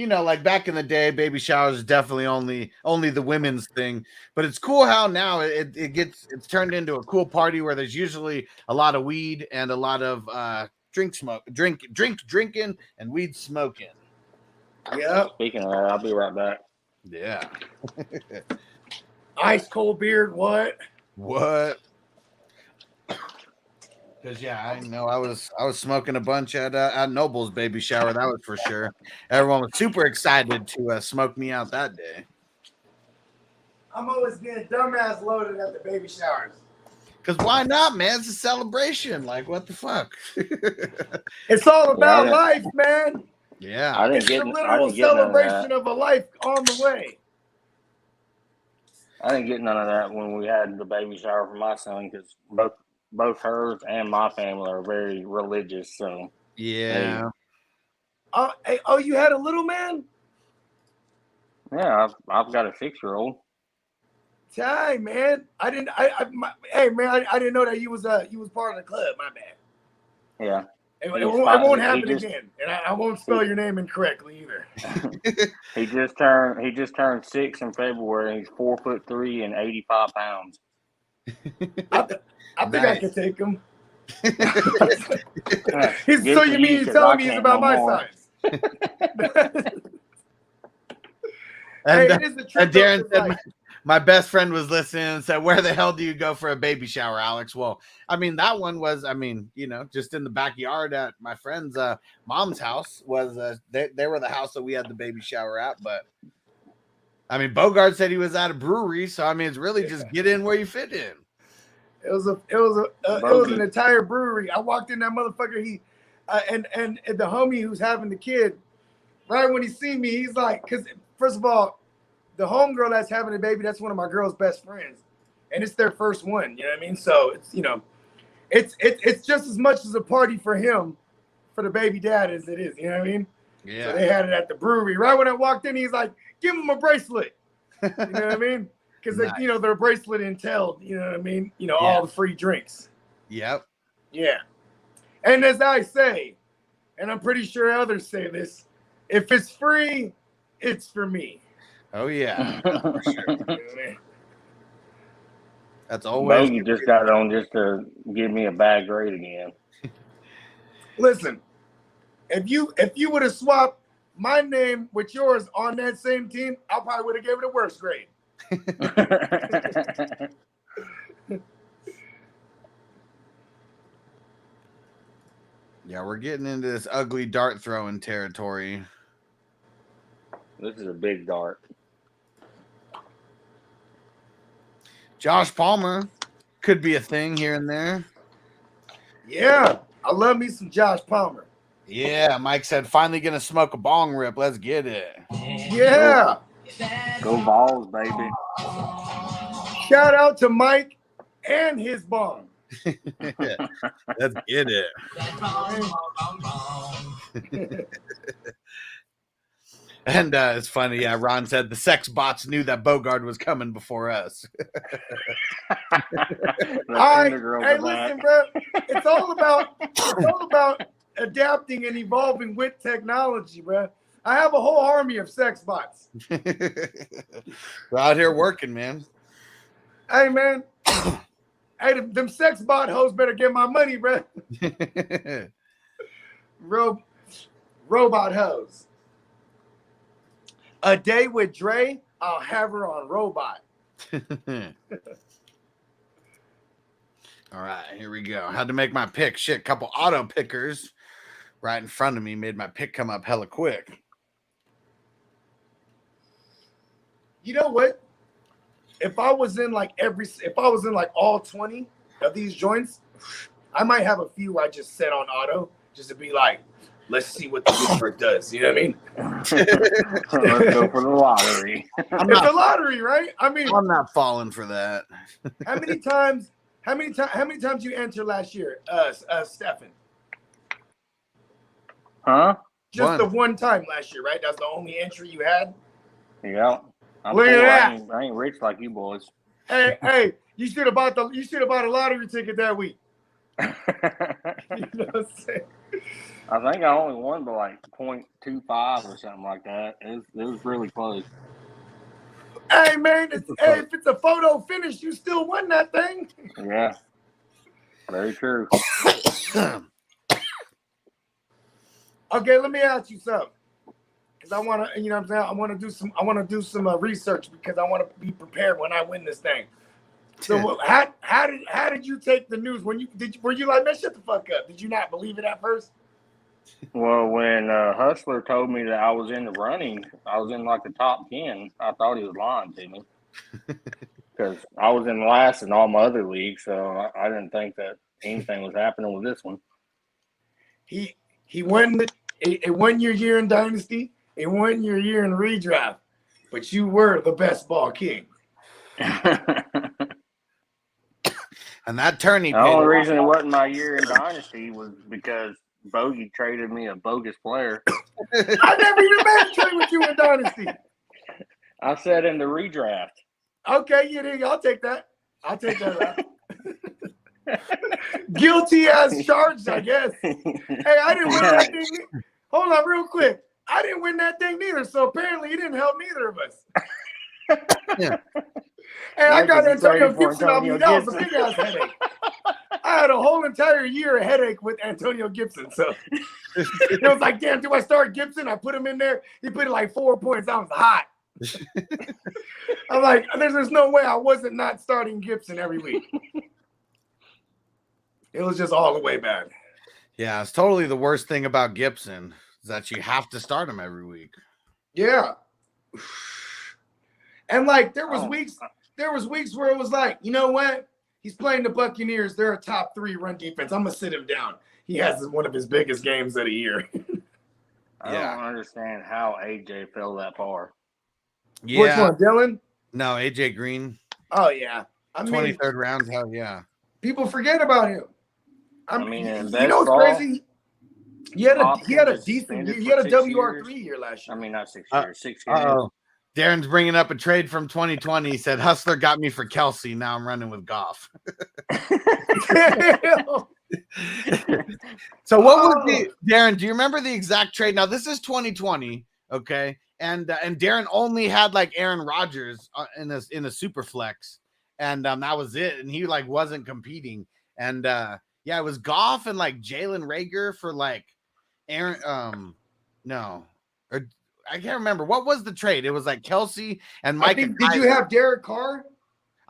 like back in the day, baby showers is definitely only the women's thing. But it's cool how now it's turned into a cool party where there's usually a lot of weed and a lot of drinking and weed smoking. Yeah. Speaking of that, I'll be right back. Yeah. Ice cold beer. What? Because I know I was smoking a bunch at Noble's baby shower. That was for sure. Everyone was super excited to smoke me out that day. I'm always getting dumbass loaded at the baby showers. Because why not, man? It's a celebration. Like, what the fuck? It's all about life, man. Yeah. It's a literal celebration of a life on the way. I didn't get none of that when we had the baby shower for my son because both hers and my family are very religious. So yeah. You had a little man? Yeah, I've got a 6-year-old. Time, man. I didn't know that you was part of the club. My bad. Yeah. It won't happen again, and I won't spell your name incorrectly either. He just turned 6 in February. He's 4'3" and 85 pounds. I think I can take him. You telling me he's about my size? And Darren said, my best friend was listening and said, where the hell do you go for a baby shower, Alex? Well, I mean, that one was, just in the backyard at my friend's mom's house was, they were the house that we had the baby shower at. But I mean, Bogart said he was at a brewery. So, I mean, it's really just get in where you fit in. It was an entire brewery. I walked in that motherfucker. And the homie who's having the kid, right when he seen me, he's like, because first of all, the homegirl that's having a baby, that's one of my girl's best friends, and it's their first one. You know what I mean? So it's it's just as much as a party for him, for the baby dad as it is. You know what I mean? Yeah. So they had it at the brewery. Right when I walked in, he's like, "Give him a bracelet." You know what I mean? Because nice. Their bracelet entailed, you know what I mean? All the free drinks. Yep. Yeah. And as I say, and I'm pretty sure others say this, if it's free, it's for me. Oh yeah, for sure. That's always. You just got on just to give me a bad grade again. Listen, if you would have swapped my name with yours on that same team, I probably would have given it a worse grade. Yeah, we're getting into this ugly dart throwing territory. This is a big dart. Josh Palmer could be a thing here and there. Yeah, I love me some Josh Palmer. Yeah, Mike said, finally gonna smoke a bong rip. Let's get it. Yeah. Go balls, baby. Shout out to Mike and his bong. Let's get it. And it's funny, yeah. Ron said the sex bots knew that Bogard was coming before us. Hey, listen, bro. It's all about adapting and evolving with technology, bro. I have a whole army of sex bots. We're out here working, man. Hey, man. Hey, them sex bot hoes better get my money, bro. Robot hoes. A day with Dre, I'll have her on robot. All right, here we go. Had to make my pick. Shit, couple auto pickers right in front of me made my pick come up hella quick. You know what? If I was in like all 20 of these joints, I might have a few I just set on auto just to be like, let's see what the Pittsburgh does. You know what I mean? Let's go for the lottery. It's a lottery, right? I mean, I'm not falling for that. How many times you entered last year, Stefan? Huh? Just the one time last year, right? That's the only entry you had? Yeah. Look at that. I ain't rich like you boys. Hey, you should have bought a lottery ticket that week. You know what I'm saying? I think I only won by like 0.25 or something like that. It was really close. Hey man, if it's a photo finish, you still won that thing. Yeah, very true. Okay, let me ask you something, because I want to, you know what I'm saying, I want to do some research, because I want to be prepared when I win this thing. So how did you take the news when were you like, man, shut the fuck up? Did you not believe it at first? Well, when Hustler told me that I was in the running, I was in like the top 10. I thought he was lying to me because I was in last in all my other leagues, so I didn't think that anything was happening with this one. He won a 1 year in Dynasty, a 1 year in redraft, but you were the best ball king. And that tourney. The only reason it wasn't my year in Dynasty was because Bogey traded me a bogus player. I never even made a trade with you in Dynasty. I said in the redraft. Okay, I'll take that. I'll take that out. Guilty as charged, I guess. Hey, I didn't win that thing. Hold on, real quick. I didn't win that thing neither, so apparently it didn't help neither of us. Yeah. Hey, I got Antonio Gibson on me. That was a big ass headache. I had a whole entire year of headache with Antonio Gibson. So it was like, damn, do I start Gibson? I put him in there. He put like 4 points. I was hot. I'm like, there's no way I wasn't not starting Gibson every week. It was just all the way bad. Yeah, it's totally the worst thing about Gibson is that you have to start him every week. Yeah. And like there was weeks where it was like, you know what? He's playing the Buccaneers. They're a top 3 run defense. I'm gonna sit him down. He has one of his biggest games of the year. I don't understand how AJ fell that far. Yeah. Which one, Dylan? No, AJ Green. Oh yeah. I mean, 23rd round. Hell yeah. People forget about him. I mean, you know what's crazy? He had a decent year. He had a WR3 year last year. I mean, not 6 years, 6 years. Oh, Darren's bringing up a trade from 2020. He said, Hustler got me for Kelsey. Now I'm running with Goff. So what was the Darren? Do you remember the exact trade? Now this is 2020, okay, and Darren only had like Aaron Rodgers in a super flex, and that was it, and he like wasn't competing, and yeah, it was Goff and like Jalen Reagor for like Aaron. No, or I can't remember what was the trade. It was like Kelsey and Mike. Did you have Derek Carr?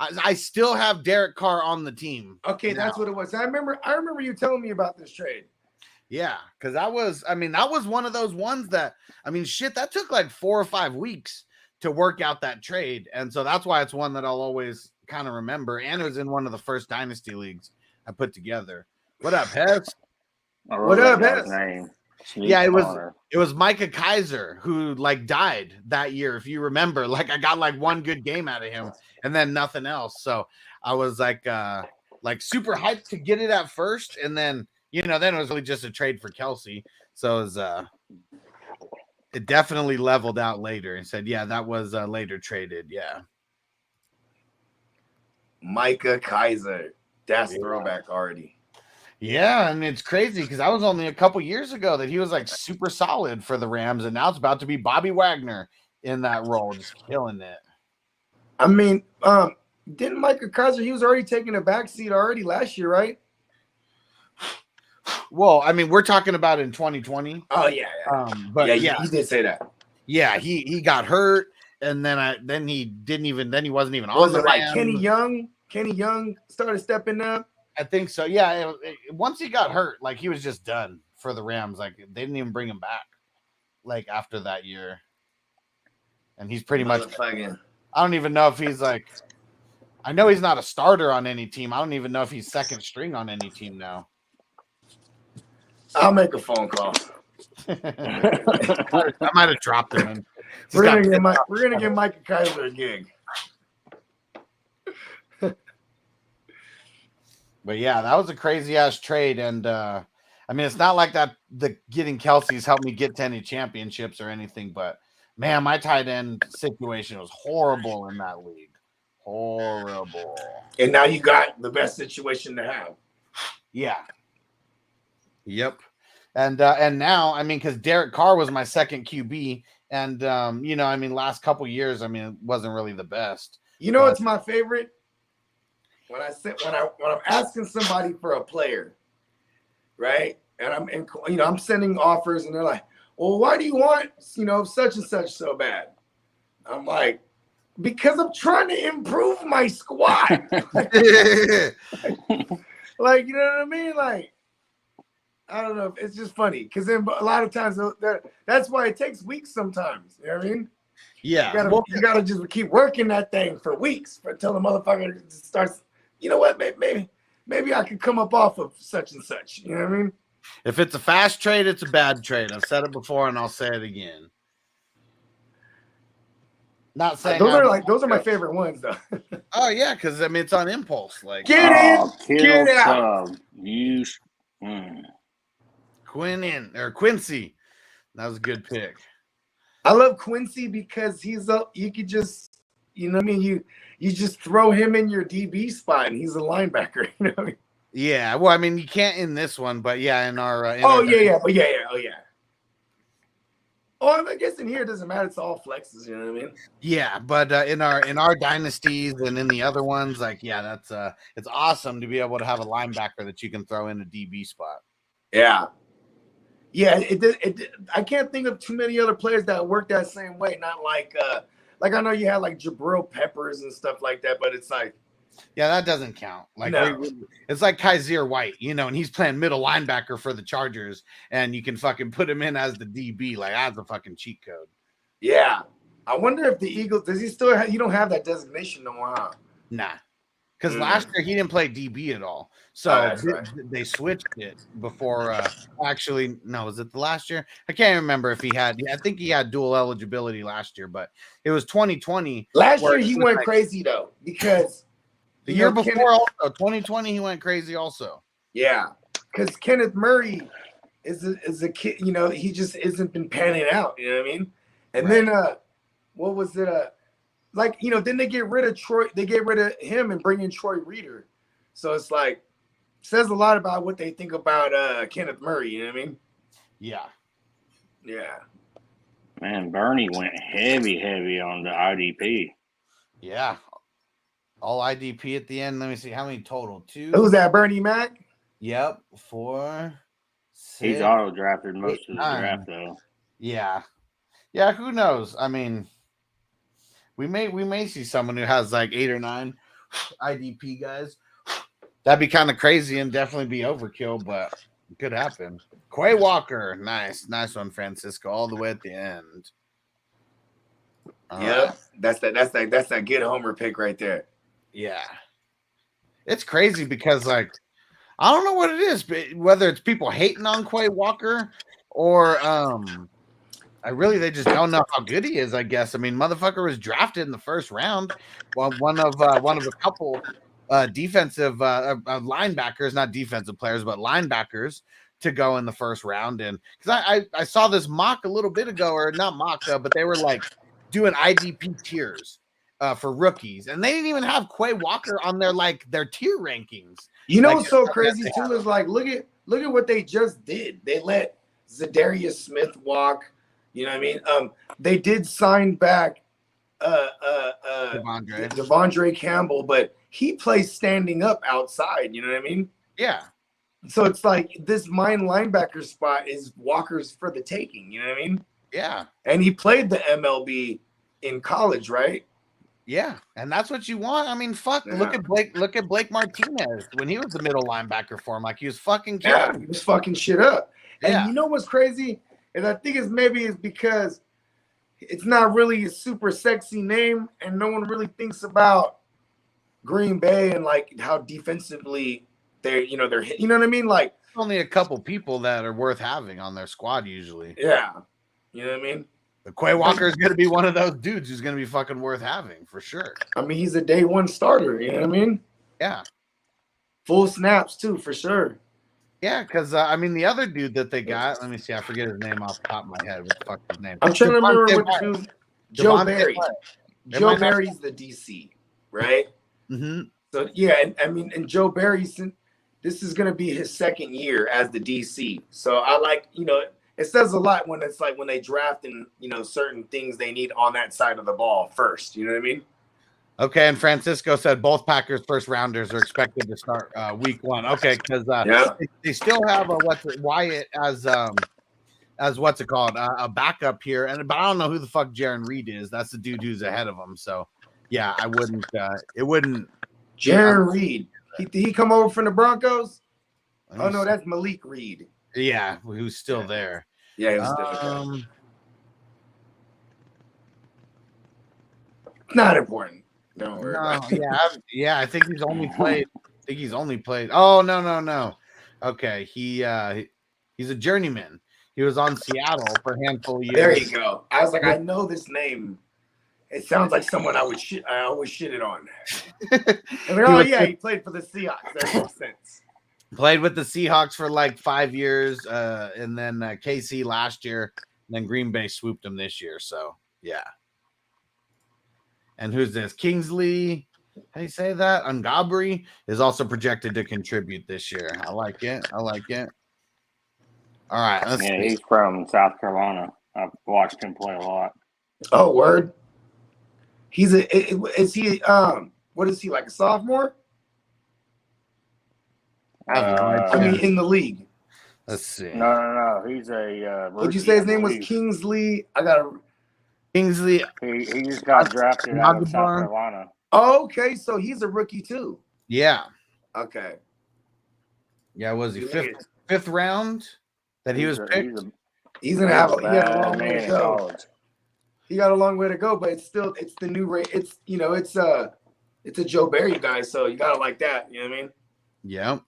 I still have Derek Carr on the team. Okay, that's what it was. I remember you telling me about this trade. Yeah, because that was one of those ones that, shit, that took like 4 or 5 weeks to work out that trade. And so that's why it's one that I'll always kind of remember. And it was in one of the first Dynasty leagues I put together. What up, Hez? What up, Hez? Yeah, it was Micah Kaiser who like died that year. If you remember, like I got like one good game out of him and then nothing else. So I was like super hyped to get it at first. And then, then it was really just a trade for Kelsey. So it was, it definitely leveled out later and said, yeah, that was later traded. Yeah. Micah Kaiser. That's throwback already. Yeah, and it's crazy because I was only a couple years ago that he was like super solid for the Rams, and now it's about to be Bobby Wagner in that role, just killing it. I mean, didn't Micah Kaiser, he was already taking a backseat already last year, right? Well, we're talking about in 2020. Oh yeah. But he did say that. Yeah, he got hurt, and then he wasn't even on. Was it like Kenny Young started stepping up? I think so. Yeah. Once he got hurt, like he was just done for the Rams. Like they didn't even bring him back. Like after that year, and he's pretty much. I don't even know if he's like. I know he's not a starter on any team. I don't even know if he's second string on any team now. I'll make a phone call. I might have dropped him. We're gonna get Micah Kaiser a gig. But yeah, that was a crazy ass trade, and it's not like that. The getting Kelsey's helped me get to any championships or anything, but man, my tight end situation was horrible in that league. Horrible. And now you got the best situation to have. Yeah. Yep. And now, I mean, because Derek Carr was my second QB, and you know, I mean, last couple years, I mean, it wasn't really the best. You know, what's my favorite? When I'm asking somebody for a player, right? And I'm sending offers, and they're like, "Well, why do you want such and such so bad?" I'm like, because I'm trying to improve my squad. Like, you know what I mean? Like, I don't know. It's just funny because then a lot of times that's why it takes weeks sometimes. You know what I mean? Yeah. You gotta just keep working that thing for weeks until the motherfucker starts. You know what? Maybe I could come up off of such and such. You know what I mean? If it's a fast trade, it's a bad trade. I've said it before and I'll say it again. Not saying those are my favorite ones though. Oh yeah, because I mean it's on impulse. Like get out. Quincy. That was a good pick. I love Quincy because you could just what I mean, you just throw him in your DB spot and he's a linebacker, you know what I mean? Yeah, well, I mean you can't in this one, but yeah, in our Oh yeah. Oh, I guess in here it doesn't matter. It's all flexes. You know what I mean? Yeah, but in our dynasties and in the other ones, like that's it's awesome to be able to have a linebacker that you can throw in a DB spot. Yeah. I can't think of too many other players that work that same way. Not like I know you had like Jabril Peppers and stuff like that, but it's like. Yeah, that doesn't count. Like it's like Kaiser White, and he's playing middle linebacker for the Chargers, and you can fucking put him in as the DB. Like that's a fucking cheat code. Yeah, I wonder if the Eagles does he still you don't have that designation no more, huh? Nah, because last year he didn't play DB at all. So they switched it before. Actually, no, was it the last year? I can't remember if he had. I think he had dual eligibility last year, but it was 2020. Last year he went crazy though because. The year before, also 2020, he went crazy. Also, yeah, because Kenneth Murray is a kid. He just isn't been panning out. You know what I mean? And then, what was it? Then they get rid of Troy. They get rid of him and bring in Troy Reader. So it's like says a lot about what they think about Kenneth Murray. You know what I mean? Yeah. Man, Bernie went heavy on the IDP. Yeah. All IDP at the end. Let me see how many total. 2. Who's that? Bernie Mac? Yep. 4. 6, he's auto drafted most 8, of the 9. draft though. Yeah. Who knows? I mean, we may see someone who has like 8 or 9 IDP guys. That'd be kind of crazy and definitely be overkill, but it could happen. Quay Walker, nice one, Francisco, all the way at the end. Yep, that's that good homer pick right there. Yeah, it's crazy because I don't know what it is, but whether it's people hating on Quay Walker or they just don't know how good he is. I guess. I mean, motherfucker was drafted in the first round. Well, one of a couple defensive linebackers, not defensive players, but linebackers to go in the first round. And because I saw this mock a little bit ago, or not mock but they were like doing IDP tiers. For rookies, and they didn't even have Quay Walker on their tier rankings. What's so crazy too is look at what they just did. They let Zadarius Smith walk. You know what I mean? They did sign back Devondre Campbell, but he plays standing up outside. You know what I mean? Yeah. So it's like this mine linebacker spot is Walker's for the taking. You know what I mean? Yeah. And he played the MLB in college, right? Yeah, and that's what you want. I mean, fuck. Yeah. Look at Blake Martinez when he was the middle linebacker for him. Like he was fucking killing. Yeah, he was fucking shit up. And you know what's crazy? And I think it's because it's not really a super sexy name, and no one really thinks about Green Bay and how defensively they're you know what I mean? Like only a couple people that are worth having on their squad usually. Yeah, you know what I mean. Quay Walker is going to be one of those dudes who's going to be fucking worth having for sure. I mean, he's a day one starter. You know what I mean? Yeah. Full snaps too, for sure. Yeah, because I mean, the other dude that they got, let me see, I forget his name off the top of my head. What the fuck his name? I'm trying to remember what the dude. Joe Barry. Joe Barry's the DC, right? Mm-hmm. So yeah, and I mean, and Joe Barry, this is going to be his second year as the DC. So I like, it says a lot when it's like when they draft and, certain things they need on that side of the ball first. You know what I mean? Okay, and Francisco said both Packers first rounders are expected to start week 1. Okay, because they still have Wyatt as what's it called, a backup here, but I don't know who the fuck Jaron Reed is. That's the dude who's ahead of him. So yeah, I wouldn't. It wouldn't. Jaron Reed. He come over from the Broncos. Oh no, that's Malik Reed. Yeah, who's still there? Yeah, he was still there. Not important. Don't worry about it. Yeah. I think he's only played. Oh no. Okay, he's a journeyman. He was on Seattle for a handful of years. There you go. I was like, I know this name. It sounds like someone I always shit it on. He played for the Seahawks. That makes sense. Played with the Seahawks for like 5 years, and then KC last year, and then Green Bay swooped him this year. So yeah. And who's this? Kingsley, how do you say that? Ungabri is also projected to contribute this year. I like it. All right. He's from South Carolina. I've watched him play a lot. Oh, word. Is he what is he, like a sophomore? I mean, in the league. Let's see. No. He's a. Would you say his name was Kingsley? Kingsley. He just got drafted out of South Carolina. Oh, okay, so he's a rookie too. Yeah. Okay. Yeah, was he fifth round that he was picked? He's gonna have a long way to go. He got a long way to go, but it's the new rate. It's it's a Joe Barry guy, so you gotta like that. You know what I mean? Yeah.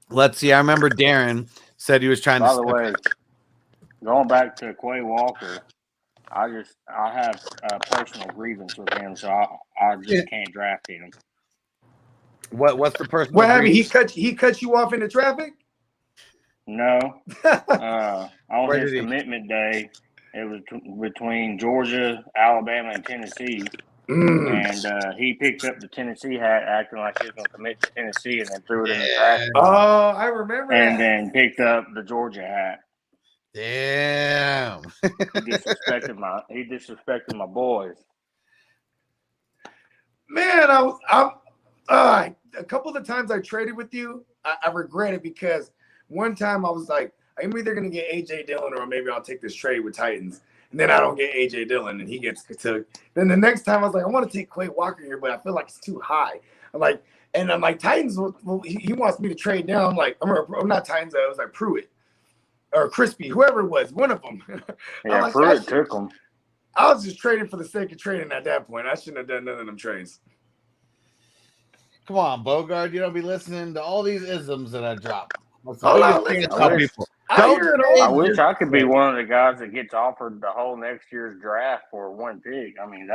Let's see. I remember Darren said he was trying to. By the way, going back to Quay Walker, I have a personal grievance with him, so I just can't draft him. What's the personal? What happened? He cut you off in the traffic? No. On his commitment day, it was between Georgia, Alabama, and Tennessee. And he picked up the Tennessee hat, acting like he was going to commit to Tennessee, and then threw it in the trash. Oh, I remember and then picked up the Georgia hat. Damn. He disrespected my boys. Man, I'm a couple of the times I traded with you, I regret it because one time I was like, I'm either going to get A.J. Dillon or maybe I'll take this trade with Titans. And then I don't get A.J. Dillon and he gets took. Then the next time I was like, I want to take Quay Walker here, but I feel like it's too high. I'm like, Titans, he wants me to trade down. I'm like, I'm not Titans. I was like Pruitt or Crispy, whoever it was, one of them. Yeah, Pruitt took him. I was just trading for the sake of trading at that point. I shouldn't have done none of them trades. Come on, Bogard. You don't be listening to all these isms that I drop. I wish I could be one of the guys that gets offered the whole next year's draft for one pick. I mean,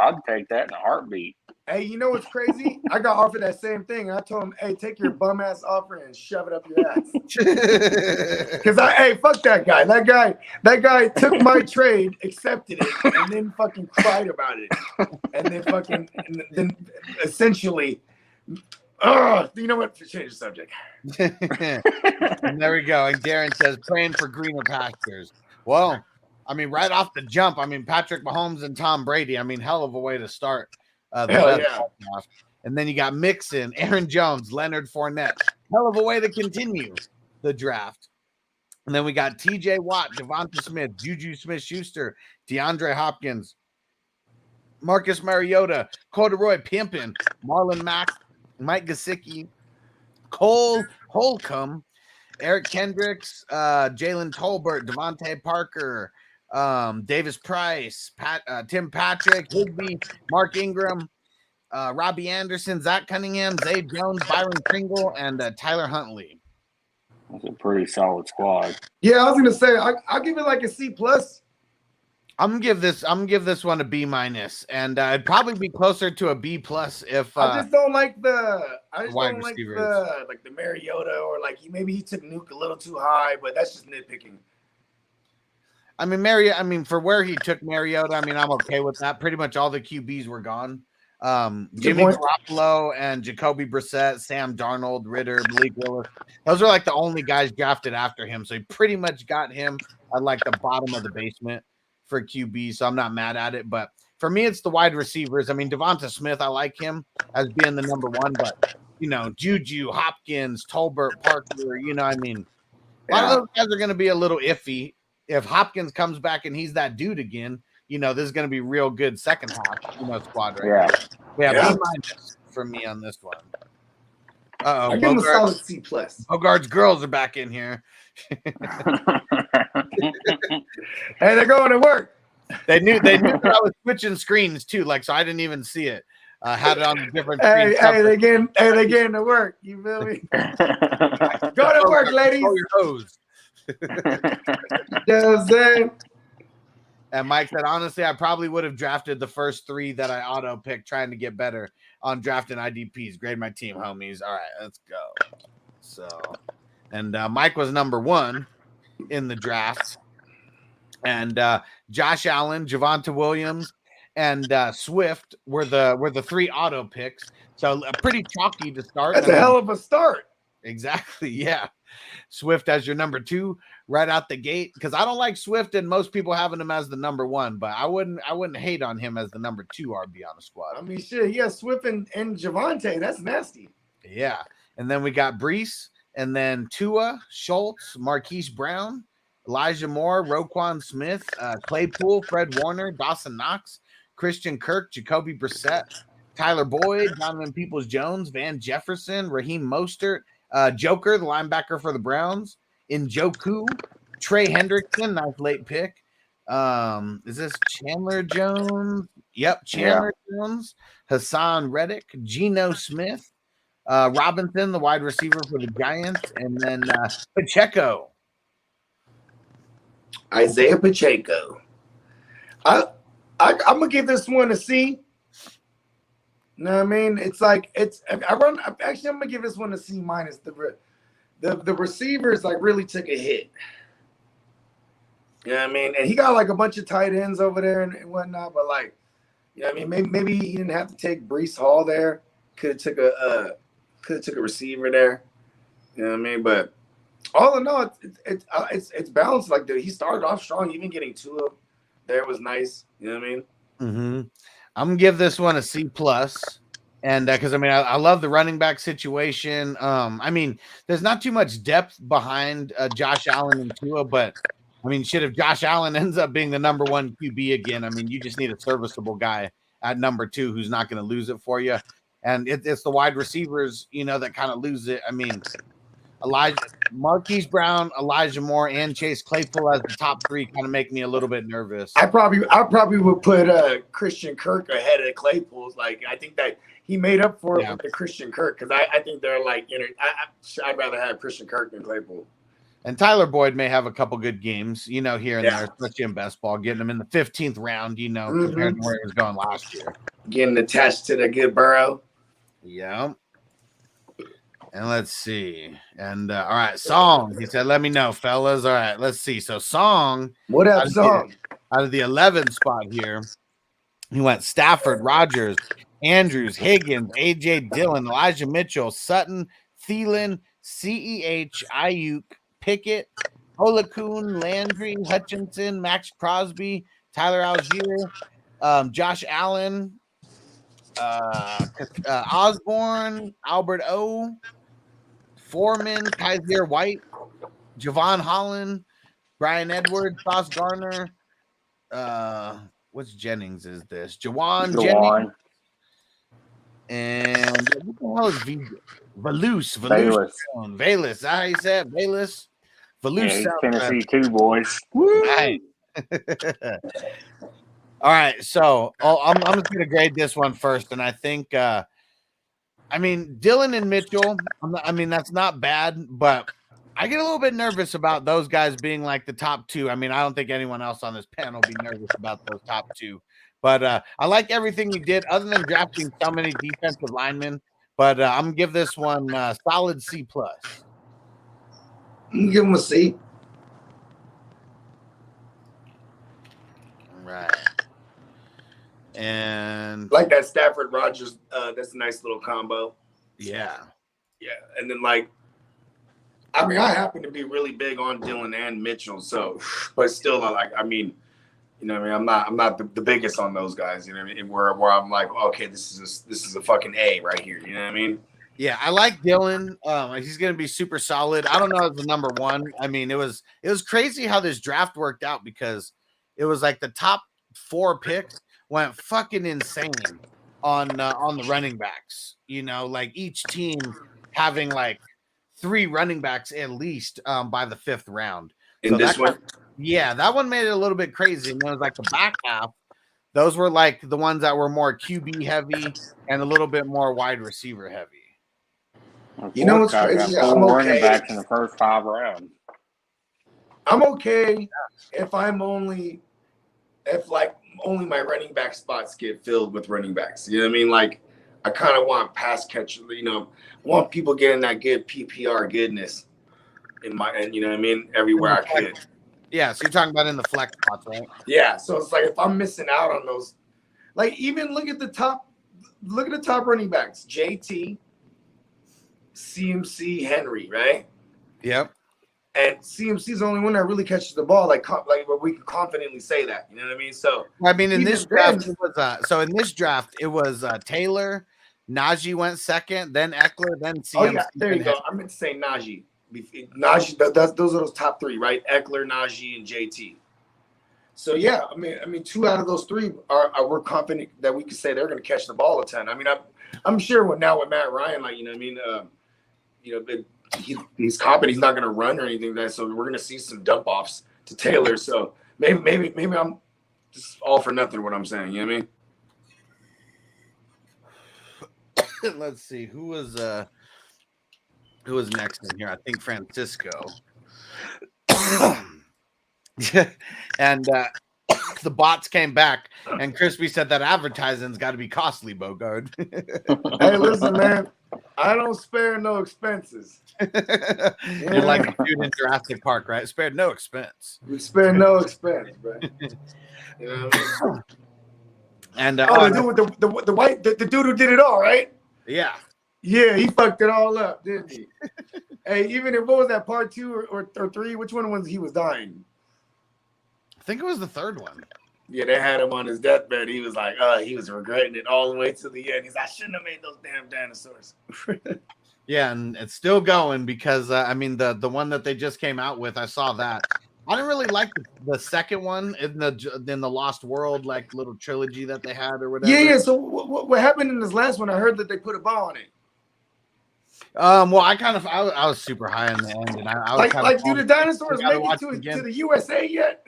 I'd take that in a heartbeat. Hey, you know what's crazy? I got offered that same thing. I told him, hey, take your bum ass offer and shove it up your ass. Because fuck that guy. That guy took my trade, accepted it, and then fucking cried about it. And then essentially, you know what? Change the subject. And there we go. And Darren says, praying for greener pastures. Well, I mean, right off the jump, Patrick Mahomes and Tom Brady. Hell of a way to start the playoff. And then you got Mixon, Aaron Jones, Leonard Fournette. Hell of a way to continue the draft. And then we got TJ Watt, Devonta Smith, Juju Smith-Schuster, DeAndre Hopkins, Marcus Mariota, Corduroy Pimpin, Marlon Mack, Mike Gesicki, Cole Holcomb, Eric Kendricks, Jalen Tolbert, Devontae Parker, Davis Price, Tim Patrick, Higbee, Mark Ingram, Robbie Anderson, Zach Cunningham, Zay Jones, Byron Pringle, and Tyler Huntley. That's a pretty solid squad. Yeah, I was gonna say I'll give it like a C+. I'm gonna give this one a B-, and it'd probably be closer to a B+ if I just don't like the wide receivers. Like the Mariota, or like maybe he took Nuke a little too high, but that's just nitpicking. For where he took Mariota, I'm okay with that. Pretty much all the QBs were gone. Jimmy Garoppolo and Jacoby Brissett, Sam Darnold, Ritter, Malik Willis. Those are like the only guys drafted after him. So he pretty much got him at like the bottom of the basement for QB. So I'm not mad at it. But for me, it's the wide receivers. I mean, Devonta Smith, I like him as being the number one. But, you know, Juju, Hopkins, Tolbert, Parker, you know, I mean, a lot of those guys are going to be a little iffy. If Hopkins comes back and he's that dude again, you know, this is going to be real good second half, you know, squad right here. Yeah, B- for me on this one. I give him a solid C+. Bogart's girls are back in here. Hey, they're going to work. They knew that I was switching screens too, like so I didn't even see it. Had it on a different screen. They getting to work. You feel me? Go to work, ladies. Your hose. You know what I'm saying? And Mike said, honestly, I probably would have drafted the first 3 that I auto picked, trying to get better on drafting IDPs. Grade my team, homies. All right, let's go. So, and Mike was number 1 in the draft, and Josh Allen, Javonte Williams, and Swift were the 3 auto picks. So pretty chalky to start. That's a hell of a start. Exactly. Yeah. Swift as your number 2 right out the gate, because I don't like Swift and most people having him as the number 1, but I wouldn't hate on him as the number 2 RB on the squad. I mean, shit, yeah, Swift and Javonte, that's nasty. Yeah, and then we got Brees, and then Tua, Schultz, Marquise Brown, Elijah Moore, Roquan Smith, Claypool, Fred Warner, Dawson Knox, Christian Kirk, Jacoby Brissett, Tyler Boyd, Donovan Peoples-Jones, Van Jefferson, Raheem Mostert, Joker, the linebacker for the Browns, Njoku, Trey Hendrickson, nice late pick. Is this Chandler Jones? Yep, Chandler Jones, Hassan Reddick, Geno Smith, Robinson, the wide receiver for the Giants, and then Pacheco. Isaiah Pacheco. I'm gonna give this one a C. You know what I mean? It's like I'm gonna give this one a C minus. The receivers like really took a hit. You know what I mean? And he got like a bunch of tight ends over there and whatnot, but like, you know what I mean? Maybe he didn't have to take Brees Hall there. Could have took a receiver there. You know what I mean? But all in all, it's balanced. Like he started off strong, even getting 2 of there was nice. You know what I mean? Mm-hmm. I'm gonna give this one a C+. And because I mean, I love the running back situation. I mean, there's not too much depth behind Josh Allen and Tua, but I mean, shit, if Josh Allen ends up being the number 1 QB again, I mean, you just need a serviceable guy at number 2 who's not going to lose it for you. And it's the wide receivers, you know, that kind of lose it. I mean, Marquise Brown, Elijah Moore, and Chase Claypool as the top 3 kind of make me a little bit nervous. I probably would put Christian Kirk ahead of Claypool's. Like, I think that he made up for it with the Christian Kirk, because I think they're like, I'd rather have Christian Kirk than Claypool. And Tyler Boyd may have a couple good games, you know, here and there, especially in best ball, getting him in the 15th round, you know, compared to where he was going last year. Getting attached to the good Burrow. Yeah. And let's see. And all right, Song. He said, let me know, fellas. All right, let's see. So Song. What up, Song? Out of the 11th spot here, he went Stafford, Rodgers, Andrews, Higgins, AJ Dillon, Elijah Mitchell, Sutton, Thielen, CEH, Ayuk, Pickett, Olakun, Landry, Hutchinson, Max Crosby, Tyler Algier, Josh Allen, Osborne, Albert O, Foreman, Kaiser White, Javon Holland, Brian Edwards, Sauce Garner, what's Jennings is this? Jawan Jennings. And what the hell is Valus? Is that how you say it? Valus? Valus. Yeah, Tennessee too, boys. Right. All right, so I'm just going to grade this one first, and I think, I mean, Dillon and Mitchell, that's not bad, but I get a little bit nervous about those guys being like the top 2. I mean, I don't think anyone else on this panel will be nervous about those top 2. But I like everything you did, other than drafting so many defensive linemen. But I'm going to give this one solid C+. Give him a C. Right. And Dillon. Like that Stafford Rogers. That's a nice little combo. Yeah. Yeah. And then like, I mean, I happen to be really big on Dillon and Mitchell. So, but still, like, I mean, you know what I mean? I'm not the biggest on those guys. You know what I mean? Where I'm like, okay, this is a fucking A right here. You know what I mean? Yeah, I like Dillon. He's going to be super solid. I don't know as the number one. I mean, it was crazy how this draft worked out because it was like the top 4 picks went fucking insane on the running backs. You know, like each team having like 3 running backs at least by the 5th round. In this one, yeah, that one made it a little bit crazy. And then it was like the back half. Those were like the ones that were more QB heavy and a little bit more wide receiver heavy. You know what's crazy? I'm okay. Running backs in the first 5 rounds. I'm okay if only my running back spots get filled with running backs. You know what I mean? Like, I kind of want pass catcher. You know, want people getting that good PPR goodness and you know what I mean, everywhere I could. Yeah, so you're talking about in the flex spots, right? Yeah, so it's like if I'm missing out on those, like even look at the top running backs: JT, CMC, Henry, right? Yep. And CMC's the only one that really catches the ball, like we can confidently say that. You know what I mean? So I mean, in this draft, it was Taylor, Najee went second, then Eckler, then CMC. Oh yeah, there you go. I meant to say Najee. Those are those top 3, right? Eckler, Najee, and JT. So yeah, I mean, 2 out of those 3 are we're confident that we can say they're going to catch the ball a ton. I mean, I'm sure with Matt Ryan, like, you know what I mean, you know, he's confident he's not going to run or anything like that. So we're going to see some dump offs to Taylor. So maybe I'm just all for nothing what I'm saying. You know what I mean? Let's see who was next in here. I think Francisco. And the bots came back, and Crispy said that advertising's got to be costly, Bogard. Hey, listen, man. I don't spare no expenses. You're like a dude in Jurassic Park, right? Spared no expense. We spare no expense, bro. You know what I mean? And the dude who did it all, right? Yeah. Yeah, he fucked it all up, didn't he? Hey, even if what was that part 2 or 3? Which one was he was dying? I think it was the 3rd one. Yeah, they had him on his deathbed. He was like, he was regretting it all the way to the end. He's like, I shouldn't have made those damn dinosaurs. Yeah, and it's still going because I mean the one that they just came out with, I saw that. I didn't really like the second one in the Lost World like little trilogy that they had or whatever. Yeah. So what happened in this last one? I heard that they put a bow on it. Well, I was super high in the end, and I was do the dinosaurs make it to the USA yet?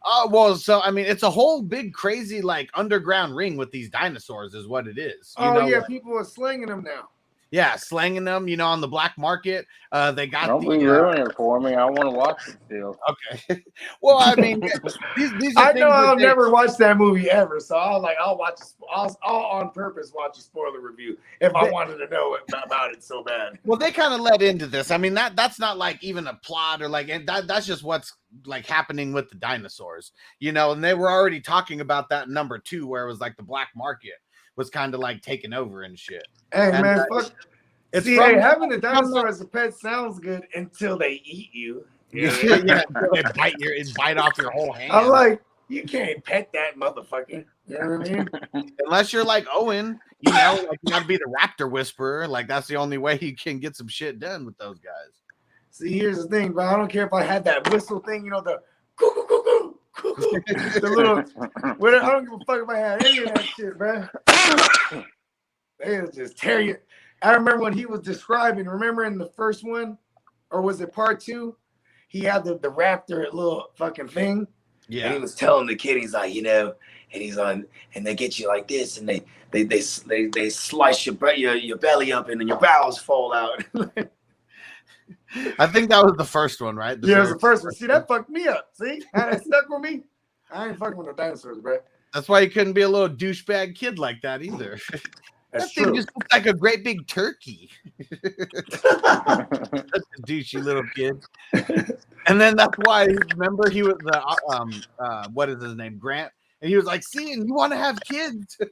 Oh, well, so I mean, it's a whole big crazy like underground ring with these dinosaurs, is what it is. You know? Yeah, people are slinging them now. Yeah, slanging them, you know, on the black market. They got. Don't be ruining it for me. I want to watch it still. Okay. Well, I mean, these are I know I'll never watch that movie ever, so I'll watch. I'll on purpose watch a spoiler review if I wanted to know about it so bad. Well, they kind of led into this. I mean, that's not like even a plot or like that's just what's like happening with the dinosaurs, you know. And they were already talking about that in number 2, where it was like the black market was kind of like taking over and shit. Hey, man, fuck. Having a dinosaur as a pet sounds good until they eat you. Yeah, until they bite off your whole hand. I'm like, you can't pet that motherfucker. You know what I mean? Unless you're like Owen, you know, like you gotta be the raptor whisperer. Like that's the only way you can get some shit done with those guys. See, here's the thing, bro. I don't care if I had that whistle thing, you know, the the little. I don't give a fuck if I had any of that shit, bro. They'll just tear you. I remember when he was describing. Remember in the first one, or was it part 2? He had the raptor little fucking thing. Yeah. And he was telling the kid, he's like, you know, and he's on, and they get you like this, and they slice your belly up, and then your bowels fall out. I think that was the first one, right? Yeah, it was the first one. See, that fucked me up. See, that stuck with me. I ain't fucking with no dinosaurs, bro. That's why you couldn't be a little douchebag kid like that either. That's that thing just looks like a great big turkey. Such a douchey little kid. And then that's why, remember, he was the what is his name? Grant And he was like, "See, and you want to have kids? You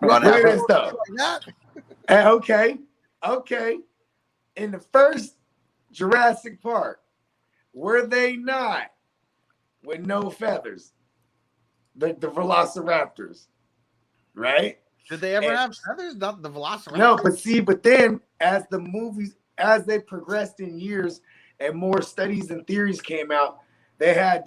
want to Look have at this though. like Okay. In the first Jurassic Park, were they not with no feathers? The Velociraptors, right? Did they ever have feathers? Not the Velociraptor. No, but then as the movies, as they progressed in years and more studies and theories came out, they had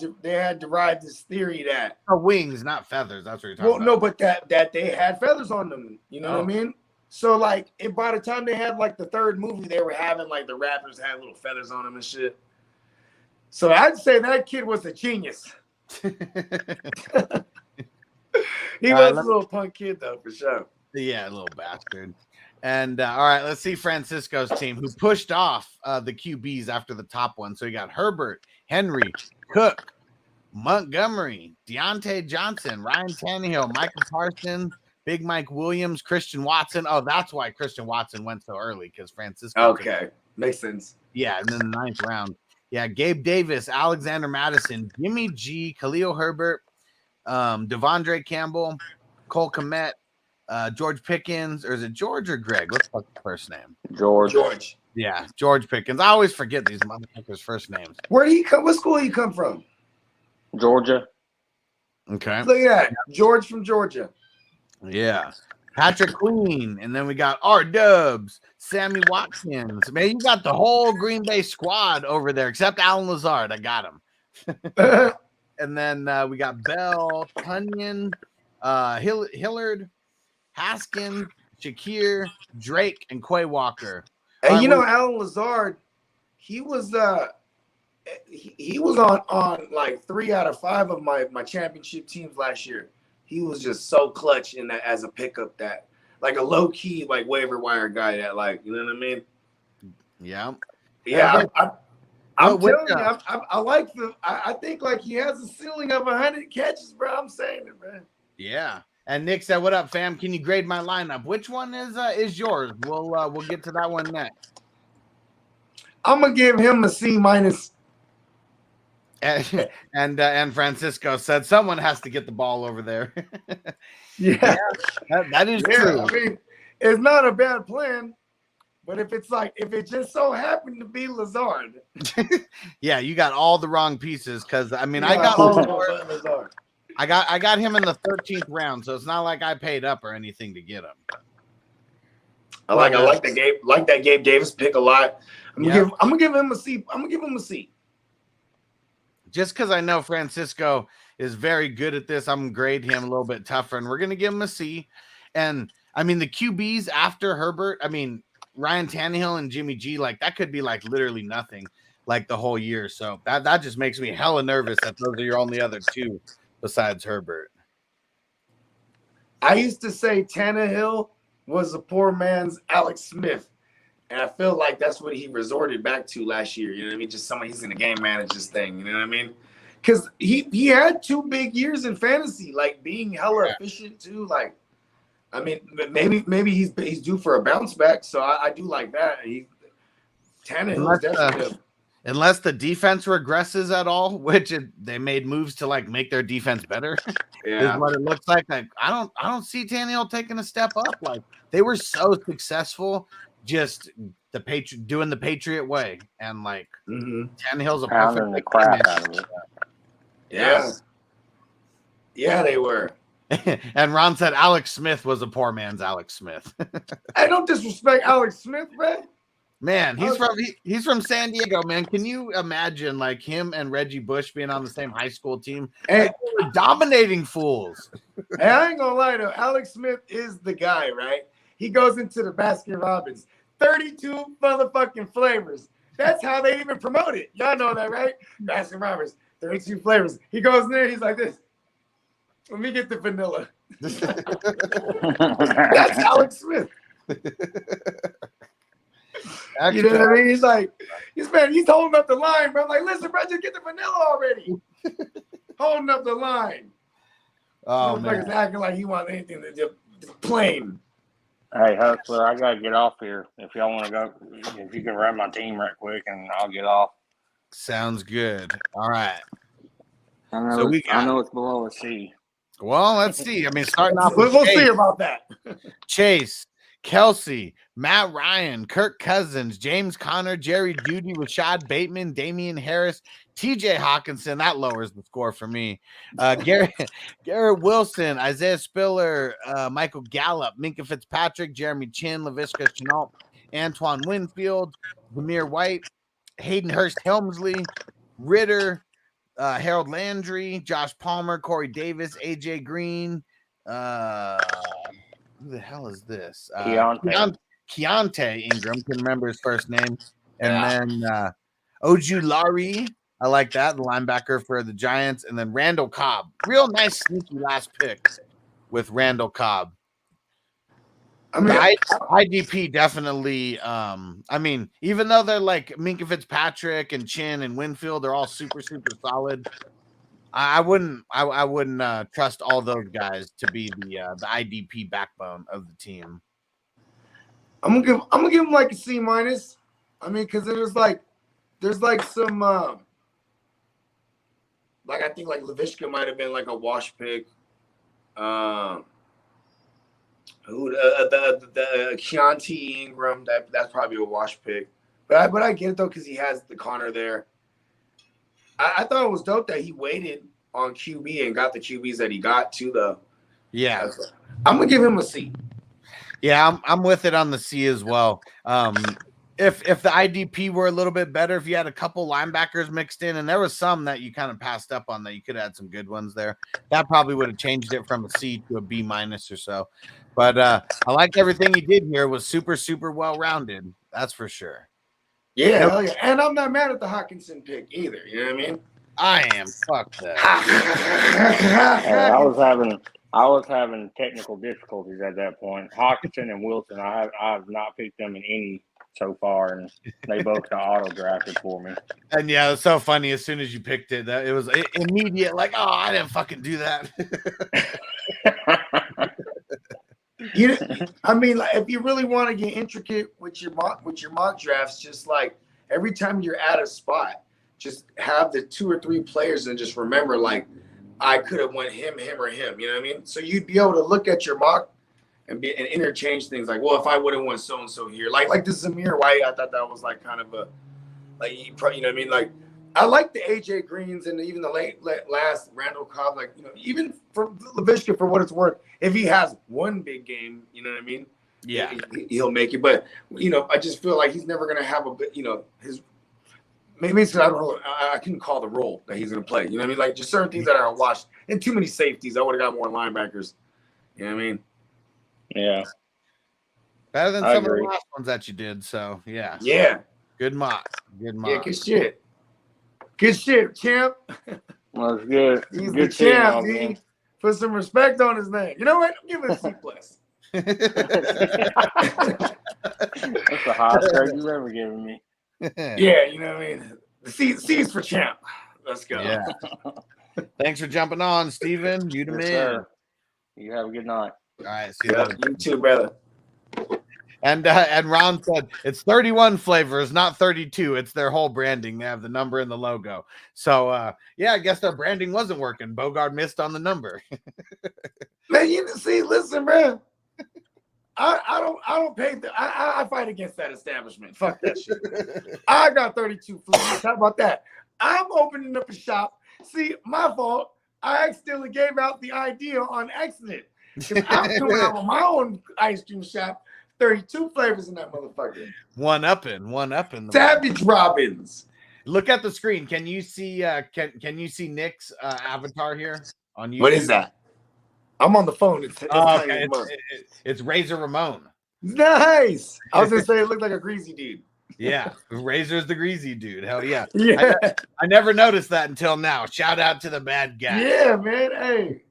derived this theory that wings, not feathers. That's what you're talking about. No, but that they had feathers on them. You know what I mean? So like, by the time they had like the third movie, they were having like the raptors had little feathers on them and shit. So I'd say that kid was a genius. He was a little punk kid though, for sure. Yeah, a little bastard. And all right, let's see Francisco's team, who pushed off the QBs after the top one. So you got Herbert, Henry, Cook, Montgomery, Deontay Johnson, Ryan Tannehill, Michael Parsons, Big Mike Williams, Christian Watson. Oh, that's why Christian Watson went so early, because Francisco. Okay, makes sense. Yeah, and then the 9th round. Yeah, Gabe Davis, Alexander Madison, Jimmy G, Khalil Herbert, Devondre Campbell, Cole Kmet, George Pickens, or is it George or Greg? What's the first name? George. Yeah, George Pickens. I always forget these motherfuckers' first names. Where do you come? What school you come from? Georgia. Okay. Look at that. George from Georgia. Yeah. Patrick Queen. And then we got R Dubs, Sammy Watkins. Man, you got the whole Green Bay squad over there, except Alan Lazard. I got him. And then we got Bell, Tunyon, Hillard, Haskins, Shakir, Drake, and Quay Walker. And you know, Alan Lazard, he was on like 3 out of 5 of my championship teams last year. He was just so clutch in that as a pickup, that like a low key like waiver wire guy that, like, you know what I mean? Yeah. Yeah. I'm telling you, I like I think like he has a ceiling of 100 catches, bro. I'm saying it, man. Yeah. And Nick said, "What up, fam? Can you grade my lineup? Which one is yours? We'll get to that one next." I'm gonna give him a C minus. And Francisco said someone has to get the ball over there. Yeah, that is true. I mean, it's not a bad plan, but if it just so happened to be Lazard, yeah, you got all the wrong pieces. Because I mean, yeah, I got Lazard. I got him in the 13th round, so it's not like I paid up or anything to get him. I like that Gabe Davis pick a lot. I'm gonna give him a C. I'm gonna give him a C. Just because I know Francisco is very good at this, I'm going to grade him a little bit tougher, and we're going to give him a C. And, I mean, the QBs after Herbert, I mean, Ryan Tannehill and Jimmy G, like, that could be, like, literally nothing, like, the whole year. So that just makes me hella nervous that those are your only other two besides Herbert. I used to say Tannehill was a poor man's Alex Smith. And I feel like that's what he resorted back to last year. You know what I mean? Just someone he's in the game manager's thing. You know what I mean? Because he had 2 big years in fantasy, like being hella efficient too. Like, I mean, maybe he's due for a bounce back. So I do like that. Tannehill definitely. Unless the defense regresses at all, which they made moves to like make their defense better. Yeah, is what it looks like. Like I don't see Tannehill taking a step up. Like they were so successful. Just doing the Patriot way, and like Tannehill's a perfect the crap out of it. Yeah, they were. And Ron said Alex Smith was a poor man's Alex Smith. I don't disrespect Alex Smith, man. Man, he's from San Diego, man. Can you imagine like him and Reggie Bush being on the same high school team? And they were dominating fools. And I ain't gonna lie though, Alex Smith is the guy, right? He goes into the Baskin Robbins. 32 motherfucking flavors. That's how they even promote it. Y'all know that, right? Baskin Robbins, 32 flavors. He goes in there, he's like this. Let me get the vanilla. That's Alex Smith. You know what I mean? He's like, he's holding up the line, bro. I'm like, listen, bro, just get the vanilla already. Holding up the line. Oh, man. Acting like he wants anything to just plain. Hey, Hustler, I got to get off here. If y'all want to go, if you can run my team right quick, and I'll get off. Sounds good. All right. I know it's below a C. Well, let's see. I mean, starting off we'll see about that. Chase, Kelsey, Matt Ryan, Kirk Cousins, James Conner, Jerry Jeudy, Rashad Bateman, Damian Harris, TJ Hawkinson. That lowers the score for me. Garrett Wilson, Isaiah Spiller, Michael Gallup, Minka Fitzpatrick, Jeremy Chin, Laviska Shenault, Antoine Winfield, Zamir White, Hayden Hurst Helmsley, Ritter, Harold Landry, Josh Palmer, Corey Davis, AJ Green. Who the hell is this? Keontae Ingram, can remember his first name. And then Ojulari, I like that, the linebacker for the Giants. And then Randall Cobb. Real nice, sneaky last pick with Randall Cobb. I mean, IDP definitely. I mean, even though they're like Minka Fitzpatrick and Chin and Winfield, they're all super solid. I wouldn't trust all those guys to be the IDP backbone of the team. I'm gonna give him like a C-. I mean, because there's some like I think like Laviska might have been like a wash pick. The Keontae Ingram, that's probably a wash pick. But I get it though because he has the Connor there. I thought it was dope that he waited on QB and got the QBs that he got too, though. Yeah, I'm gonna give him a C. Yeah, I'm with it on the C as well. If the IDP were a little bit better, if you had a couple linebackers mixed in, and there was some that you kind of passed up on that you could have had some good ones there, that probably would have changed it from a C to a B- or so. But I liked everything he did here. Was super well rounded. That's for sure. Yeah, hell yeah. And I'm not mad at the Hawkinson pick either. You know what I mean? I am. Fuck that. I was having technical difficulties at that point. Hawkinson and Wilson, I have not picked them in any so far, and they both got auto drafted for me. And yeah, it's so funny. As soon as you picked it, it was immediate. Like, oh, I didn't fucking do that. I mean, like, if you really want to get intricate with your mock drafts, just like every time you're at a spot, just have the 2 or 3 players and just remember, like, I could have went him, or him. You know what I mean? So you'd be able to look at your mock and interchange things. Like, well, if I would have went so and so here, like the Zamir White, I thought that was like kind of a like, you know what I mean? Like, I like the AJ Greens and even the last Randall Cobb. Like, you know, even for Laviska, for what it's worth, if he has one big game, you know what I mean? Yeah, he'll make it. But you know, I just feel like he's never gonna have his. Maybe it's I don't know. I couldn't call the role that he's gonna play. You know what I mean? Like, just certain things that are watched and too many safeties. I would have got more linebackers. You know what I mean? Yeah. Better than some of the last ones that you did. So yeah. Yeah. Good mock. Yeah, good shit. Good shit, champ. Well, it's good. He's good the champ, dude. Put some respect on his name. You know what? Give it a C+. That's the highest grade you've ever given me. Yeah, you know what I mean? The C's for champ. Let's go. Yeah. Thanks for jumping on, Steven. You the man. Sir. You have a good night. All right. See you later. You too, brother. And Ron said it's 31 flavors, not 32. It's their whole branding. They have the number and the logo. So yeah, I guess their branding wasn't working. Bogard missed on the number. Man, listen, bro. I don't pay I fight against that establishment. Fuck that shit. I got 32 flavors. How about that? I'm opening up a shop. See, my fault. I accidentally gave out the idea on accident. Because I'm doing out my own ice cream shop. 32 flavors in that motherfucker. One up in Savage Robbins. Look at the screen. Can you see can you see Nick's avatar here on YouTube? What is that? I'm on the phone. It's Razor Ramon. Nice. I was gonna say it looked like a greasy dude. Yeah, Razor's the greasy dude. Hell yeah. Yeah. I never noticed that until now. Shout out to the bad guy. Yeah, man. Hey.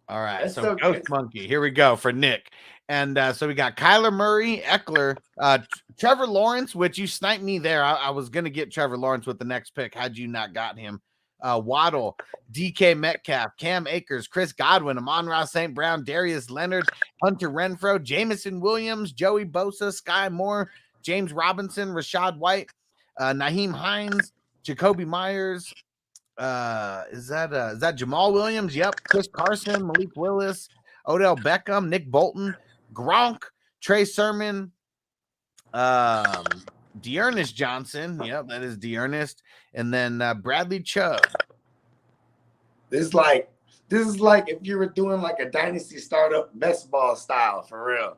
All right, so Ghost Monkey. Here we go for Nick. And so we got Kyler Murray, Eckler, Trevor Lawrence, which you sniped me there. I was going to get Trevor Lawrence with the next pick had you not got him. Waddle, DK Metcalf, Cam Akers, Chris Godwin, Amon-Ra St. Brown, Darius Leonard, Hunter Renfrow, Jamison Williams, Joey Bosa, Sky Moore, James Robinson, Rashad White, Naheem Hines, Jacoby Myers, Is that Jamal Williams? Yep. Chris Carson, Malik Willis, Odell Beckham, Nick Bolton, Gronk, Trey Sermon, Dearness Johnson. Yep, that is Dearness. And then Bradley Chubb. This is like if you were doing like a dynasty startup best ball style for real.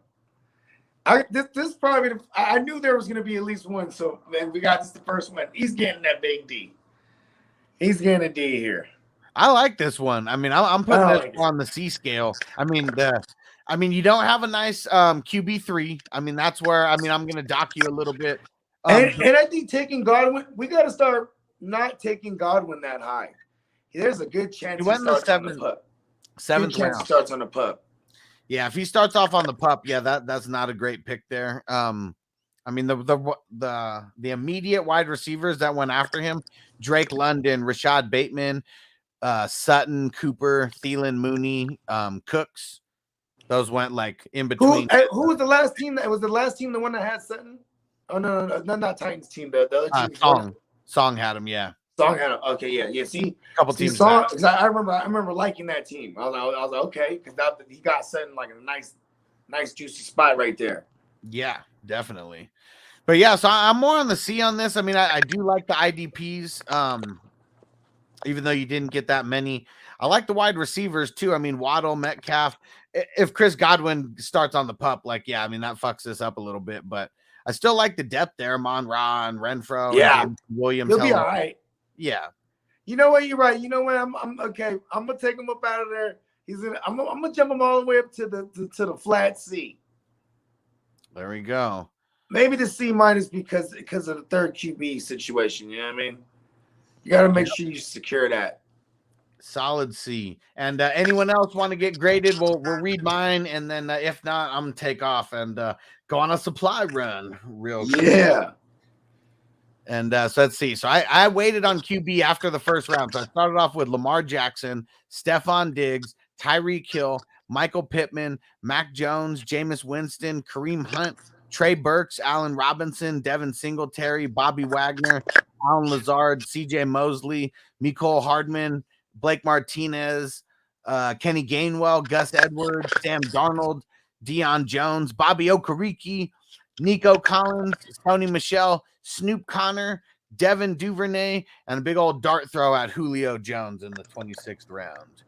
This probably I knew there was gonna be at least one, so man, we got this the first one. He's getting that big D. He's getting a D here. I like this one. I mean, I'm putting this on the C scale. I mean, you don't have a nice QB3. I mean, that's where I'm gonna dock you a little bit. And I think taking Godwin, we got to start not taking Godwin that high. There's a good chance he starts on the pup. Seventh round. Starts on the pup. Yeah, if he starts off on the pup, yeah, that's not a great pick there. I mean, the immediate wide receivers that went after him: Drake London, Rashad Bateman, Sutton, Cooper, Thielen, Mooney, Cooks. Those went like in between. Who was the last team? That was the last team, the one that had Sutton? Oh no, not Titans team. The other team. Song had him. Yeah. Song had him. Okay, yeah. See, a couple teams. Song, I remember liking that team. I was like, okay, because he got Sutton like in a nice juicy spot right there. Yeah, definitely. But yeah, so I'm more on the C on this. I mean, I do like the IDPs, even though you didn't get that many. I like the wide receivers too. I mean, Waddle, Metcalf. If Chris Godwin starts on the pup, like, yeah, I mean, that fucks this up a little bit, but I still like the depth there. Mon-Ra and Renfro. Yeah. And Williams. He'll be all right. Yeah. You know what? You're right. You know what? I'm okay. I'm gonna take him up out of there. I'm gonna jump him all the way up to the flat C. There we go. Maybe the C minus because of the third QB situation. You know what I mean? You got to make sure you secure that. Solid C. And anyone else want to get graded? We'll read mine, and then if not, I'm gonna take off and go on a supply run real quick. Yeah. And so let's see. So I waited on QB after the first round. So I started off with Lamar Jackson, Stephon Diggs, Tyreek Hill, Michael Pittman, Mac Jones, Jameis Winston, Kareem Hunt, Trey Burks, Allen Robinson, Devin Singletary, Bobby Wagner, Alan Lazard, CJ Mosley, Mecole Hardman, Blake Martinez, Kenny Gainwell, Gus Edwards, Sam Darnold, Deion Jones, Bobby Okereke, Nico Collins, Tony Michelle, Snoop Connor, Devin Duvernay, and a big old dart throw at Julio Jones in the 26th round.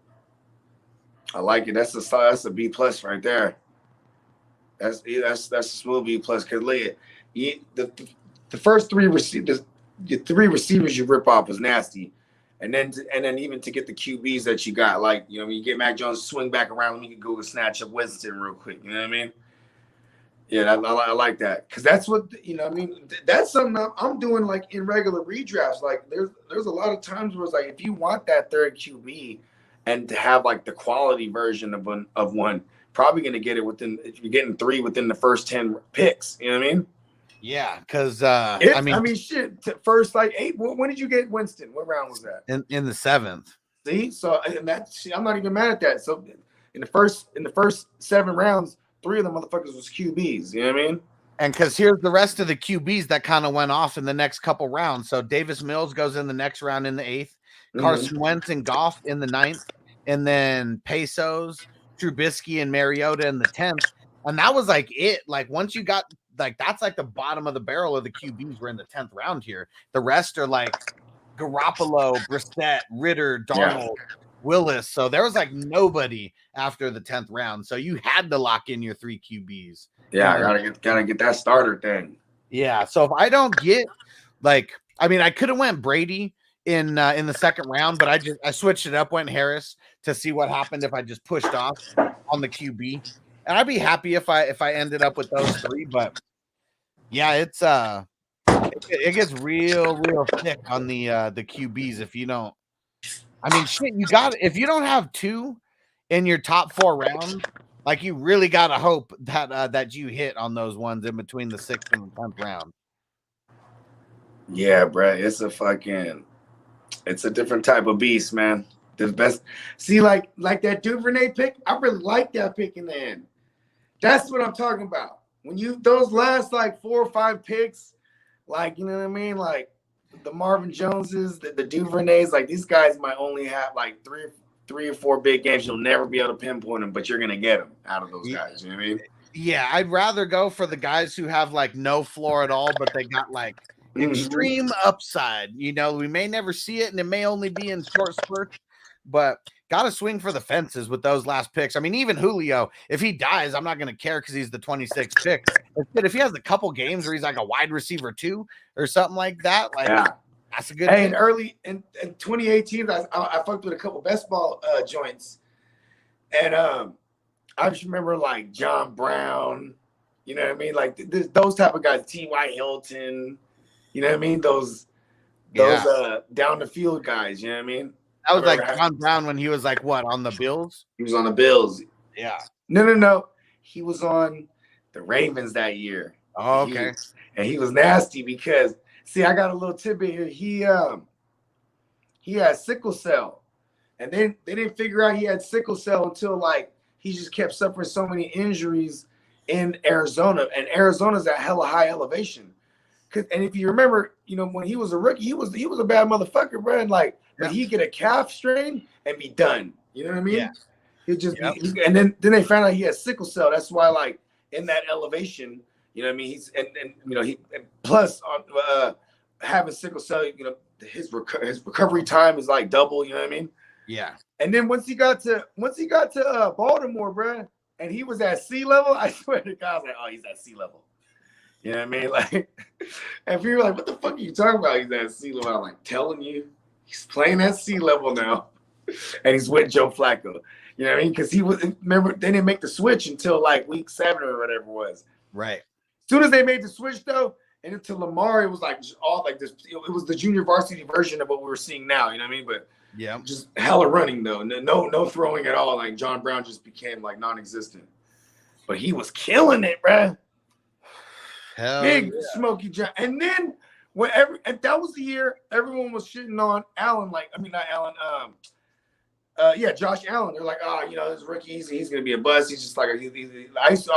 I like it. That's a B plus right there. That's a smooth B plus. Because the first three receivers, the three receivers you rip off was nasty, and then even to get the QBs that you got, like, you know, when you get Mac Jones swing back around, let me go and snatch up Winston real quick. You know what I mean? Yeah, I like that, because that's what, you know, I mean, that's something I'm doing like in regular redrafts. Like there's a lot of times where it's like, if you want that third QB and to have like the quality version of one, probably going to get it if you're getting 3 within the first 10 picks. You know what I mean? Yeah, because shit. First like 8. When did you get Winston? What round was that? In the 7th. See, so and I'm not even mad at that. So in the first 7 rounds, 3 of them motherfuckers was QBs. You know what I mean? And because here's the rest of the QBs that kind of went off in the next couple rounds. So Davis Mills goes in the next round in the 8th. Carson Wentz and Goff in the 9th. And then Pesos, Trubisky, and Mariota in the 10th. And that was like it. Like once you got, like, that's like the bottom of the barrel of the QBs were in the 10th round here. The rest are like Garoppolo, Brissett, Ritter, Darnold, Willis. So there was like nobody after the 10th round. So you had to lock in your 3 QBs. Yeah, I gotta get that starter thing. Yeah. So if I don't get, like, I mean, I could have went Brady in the second round, but I switched it up, went Harris to see what happened if I just pushed off on the QB. And I'd be happy if I ended up with those 3. But yeah, it's it gets real thick on the QBs if you don't. I mean, shit, you got, if you don't have 2 in your top 4 rounds, like, you really got to hope that you hit on those ones in between the 6th and the 10th round. Yeah, bro, it's a different type of beast, man. The best. See, like that Duvernay pick, I really like that pick in the end. That's what I'm talking about. When those last like 4 or 5 picks, like, you know what I mean? Like, the Marvin Joneses, the Duvernays, like these guys might only have like three or four big games. You'll never be able to pinpoint them, but you're gonna get them out of those guys. You know what I mean? Yeah, I'd rather go for the guys who have like no floor at all, but they got like extreme upside. You know, we may never see it, and it may only be in short spurts, but got to swing for the fences with those last picks. I mean, even Julio, if he dies, I'm not going to care because he's the 26th pick. But if he has a couple games where he's like a wide receiver 2 or something like that, like that's a good. Hey, and early in 2018, I fucked with a couple best ball joints, and I just remember like John Brown, you know what I mean, like those type of guys, T.Y. Hilton, you know what I mean, those down the field guys, you know what I mean. That was like John Brown when he was like what, on the Bills? He was on the Bills. Yeah. No. He was on the Ravens that year. Oh, okay. He was nasty because see, I got a little tidbit here. He had sickle cell. And then they didn't figure out he had sickle cell until like he just kept suffering so many injuries in Arizona. And Arizona's at hella high elevation. And if you remember, you know, when he was a rookie, he was a bad motherfucker, bro. And like, but he get a calf strain and be done. You know what I mean? Yeah. He'd just be, and then they found out he had sickle cell. That's why, like, in that elevation, you know what I mean? He's and you know, he plus on having sickle cell, you know, his recovery time is like double, you know what I mean? Yeah. And then once he got to Baltimore, bro, and he was at sea level, I swear to God, I was like, oh, he's at sea level. You know what I mean? Like, and people were like, what the fuck are you talking about? He's at sea level. I'm like, telling you, he's playing at sea level now. And he's with Joe Flacco. You know what I mean? Because he was, remember, they didn't make the switch until like week 7 or whatever it was. Right. As soon as they made the switch, though, and into Lamar, it was like just all like this. It was the junior varsity version of what we're seeing now. You know what I mean? But yeah, just hella running though. No throwing at all. Like John Brown just became like non-existent. But he was killing it, bruh. Big Smokey John. And then and that was the year everyone was shitting on Allen. Like, I mean, not Allen. Josh Allen. They're like, you know, this rookie, he's gonna be a bust. He's just like I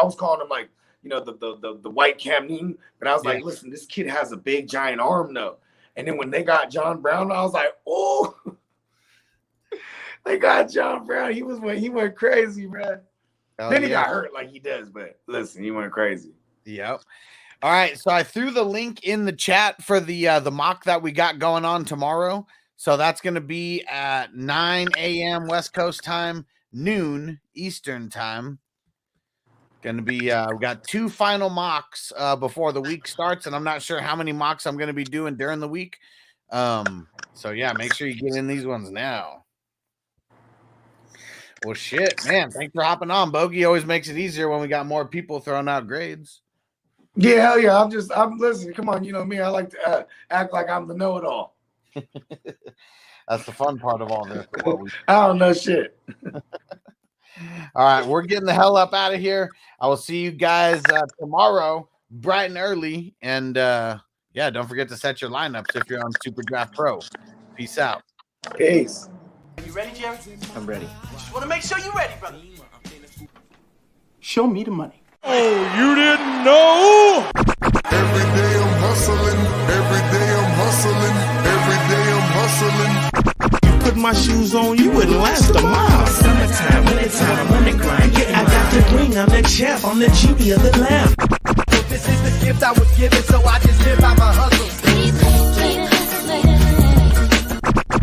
was calling him like, you know, the white Cam Newton. But I was like, listen, this kid has a big giant arm though. And then when they got John Brown, I was like, oh, they got John Brown. He went crazy, bro. Then he got hurt like he does, but listen, he went crazy. Yep. All right, so I threw the link in the chat for the mock that we got going on tomorrow. So that's going to be at 9 a.m. West Coast time, noon Eastern time. Going to be we got 2 final mocks before the week starts, and I'm not sure how many mocks I'm going to be doing during the week. So yeah, make sure you get in these ones now. Well, shit, man, thanks for hopping on. Bogey always makes it easier when we got more people throwing out grades. Yeah, hell yeah. I'm listening. Come on, you know me. I like to act like I'm the know-it-all. That's the fun part of all this. I don't know shit. All right, we're getting the hell up out of here. I will see you guys tomorrow, bright and early. And don't forget to set your lineups if you're on Super Draft Pro. Peace out. Peace. Are you ready, Jerry? I'm ready. Just want to make sure you're ready, brother. Show me the money. Oh, you didn't know? Every day I'm hustling. Every day I'm hustling. Every day I'm hustling. You put my shoes on, you wouldn't last a mile. Summertime, wintertime, I'm on the grind. Yeah, I got the ring, I'm the champ, I'm the genie of the lamp. This is the gift I was given, so I just live by my hustle.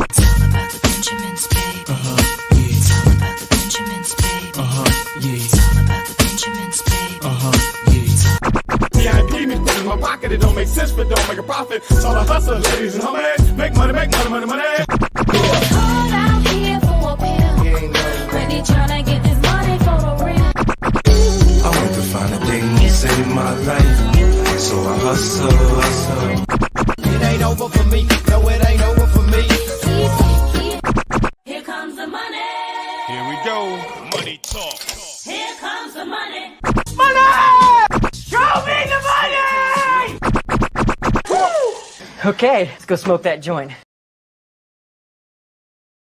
It's all about the Benjamins, baby. It's all about the Benjamins, baby. It's all about the Benjamins, baby. VIP me put in my pocket, it don't make sense, but don't make a profit. It's all a hustle, ladies and homies. Make money, money. Called out here for a pill. Really tryna get this money for the real. I want to find a thing to save my life, so I hustle. It ain't over for me, no, it ain't over for me. Here comes the money. Here we go, money talk. Here comes the money. Show me the money! Okay, let's go smoke that joint.